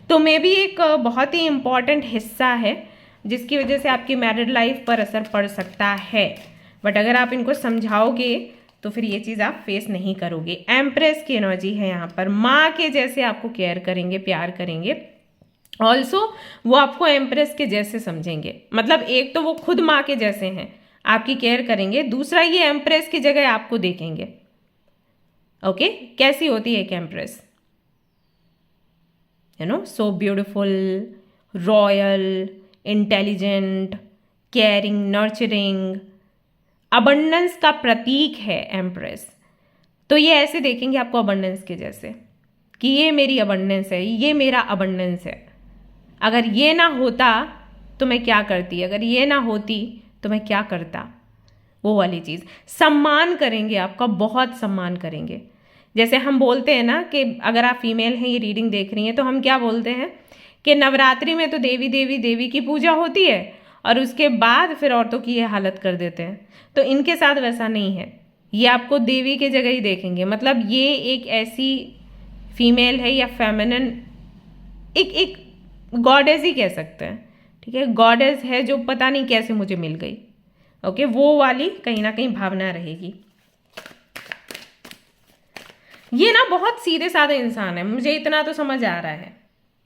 तो मे भी एक बहुत ही इम्पॉर्टेंट हिस्सा है जिसकी वजह से आपकी मैरिड लाइफ पर असर पड़ सकता है। बट अगर आप इनको समझाओगे तो फिर ये चीज़ आप फेस नहीं करोगे। एम्प्रेस की एनर्जी है यहाँ पर, माँ के जैसे आपको केयर करेंगे, प्यार करेंगे। ऑल्सो वो आपको एम्प्रेस के जैसे समझेंगे। मतलब एक तो वो खुद माँ के जैसे हैं, आपकी केयर करेंगे, दूसरा ये एम्प्रेस की जगह आपको देखेंगे। ओके, कैसी होती है एक empress? So beautiful, royal, intelligent, caring, nurturing, abundance का प्रतीक है एम्प्रेस। तो ये ऐसे देखेंगे आपको अबंडेंस के जैसे कि ये मेरी अबंडेंस है, ये मेरा अबंडेंस है। अगर ये ना होता तो मैं क्या करती, अगर ये ना होती तो मैं क्या करता, वो वाली चीज़। सम्मान करेंगे आपका, बहुत सम्मान करेंगे। जैसे हम बोलते हैं ना कि अगर आप फीमेल हैं, ये रीडिंग देख रही हैं, तो हम क्या बोलते हैं कि नवरात्रि में तो देवी देवी देवी की पूजा होती है और उसके बाद फिर औरतों की ये हालत कर देते हैं। तो इनके साथ वैसा नहीं है, ये आपको देवी के जगह ही देखेंगे। मतलब ये एक ऐसी फीमेल है या फेमिनिन, एक गॉडेस ही कह सकते हैं, ठीक है, गॉडेस है जो पता नहीं कैसे मुझे मिल गई। ओके, वो वाली कहीं ना कहीं भावना रहेगी। ये ना बहुत सीधे साधे इंसान है, मुझे इतना तो समझ आ रहा है,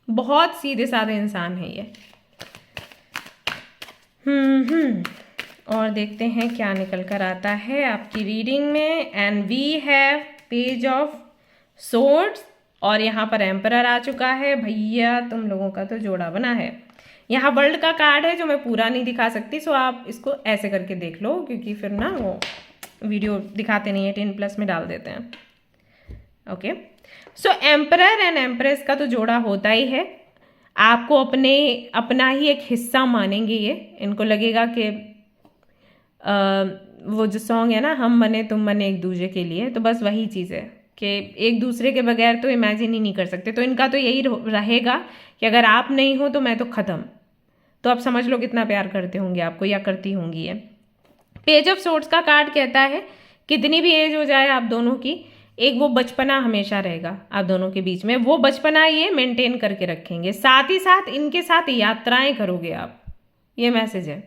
बहुत सीधे साधे इंसान है ये। और देखते हैं क्या निकल कर आता है आपकी रीडिंग में। And we have page of swords और यहाँ पर एम्परर आ चुका है। भैया तुम लोगों का तो जोड़ा बना है। यहाँ वर्ल्ड का कार्ड है जो मैं पूरा नहीं दिखा सकती, सो आप इसको ऐसे करके देख लो, क्योंकि फिर ना वो वीडियो दिखाते नहीं है, 10+ में डाल देते हैं। Okay, so emperor and empress का तो जोड़ा होता ही है। आपको अपना ही एक हिस्सा मानेंगे ये। इनको लगेगा कि वो जो सॉन्ग है ना, हम बने तुम बने एक दूसरे के लिए, तो बस वही चीज़ है कि एक दूसरे के बगैर तो इमेजिन ही नहीं कर सकते। तो इनका तो यही रहेगा कि अगर आप नहीं हो तो मैं तो ख़त्म। तो आप समझ लो कितना प्यार करते होंगे आपको, या करती होंगी ये। पेज ऑफ सोर्ड्स का कार्ड कहता है कितनी भी एज हो जाए आप दोनों की, एक वो बचपना हमेशा रहेगा आप दोनों के बीच में। वो बचपना ये मेंटेन करके रखेंगे। साथ ही साथ इनके साथ यात्राएं करोगे आप, ये मैसेज है।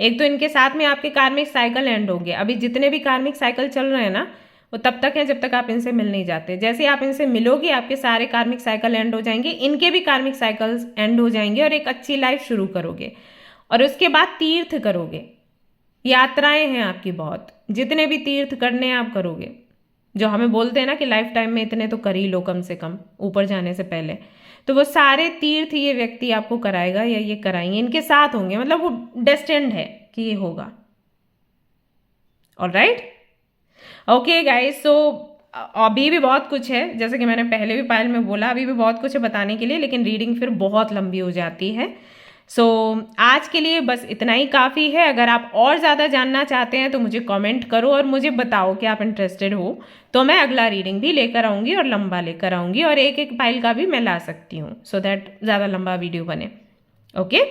एक तो इनके साथ में आपके कार्मिक साइकिल एंड होंगे। अभी जितने भी कार्मिक साइकिल चल रहे हैं ना, वो तब तक है जब तक आप इनसे मिल नहीं जाते। जैसे आप इनसे मिलोगे आपके सारे कार्मिक साइकिल एंड हो जाएंगे, इनके भी कार्मिक साइकिल्स एंड हो जाएंगे, और एक अच्छी लाइफ शुरू करोगे। और उसके बाद तीर्थ करोगे। यात्राएं हैं आपकी बहुत, जितने भी तीर्थ करने हैं आप करोगे। जो हमें बोलते हैं ना कि लाइफ टाइम में इतने तो कर ही लो कम से कम ऊपर जाने से पहले, तो वो सारे तीर्थ ये व्यक्ति आपको कराएगा या ये कराएंगे, इनके साथ होंगे। मतलब वो डेस्टिन्ड है कि ये होगा। ऑलराइट, ओके गाइस, सो अभी भी बहुत कुछ है, जैसे कि मैंने पहले भी पायल में बोला, अभी भी बहुत कुछ है बताने के लिए, लेकिन रीडिंग फिर बहुत लंबी हो जाती है। सो आज के लिए बस इतना ही काफ़ी है। अगर आप और ज़्यादा जानना चाहते हैं तो मुझे कमेंट करो और मुझे बताओ कि आप इंटरेस्टेड हो, तो मैं अगला रीडिंग भी लेकर आऊँगी और लंबा लेकर आऊँगी, और एक एक फाइल का भी मैं ला सकती हूँ, सो दैट ज़्यादा लंबा वीडियो बने। ओके,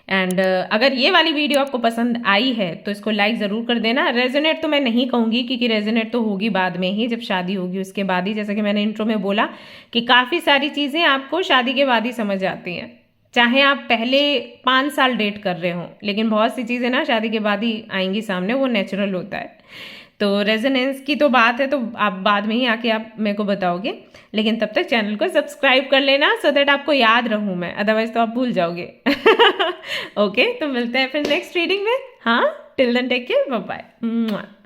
एंड अगर ये वाली वीडियो आपको पसंद आई है तो इसको लाइक ज़रूर कर देना। रेजोनेट तो मैं नहीं कहूँगी, क्योंकि रेजोनेट तो होगी बाद में ही, जब शादी होगी उसके बाद ही। जैसे कि मैंने इंट्रो में बोला कि काफ़ी सारी चीज़ें आपको शादी के बाद ही समझ आती हैं, चाहे आप पहले 5 साल डेट कर रहे हो, लेकिन बहुत सी चीज़ें ना शादी के बाद ही आएंगी सामने, वो नेचुरल होता है। तो रेजोनेंस की तो बात है, तो आप बाद में ही आके आप मेरे को बताओगे, लेकिन तब तक चैनल को सब्सक्राइब कर लेना, सो दैट आपको याद रहूँ मैं, अदरवाइज तो आप भूल जाओगे। ओके, तो मिलते हैं फिर नेक्स्ट रीडिंग में। हाँ, till then take care, bye bye.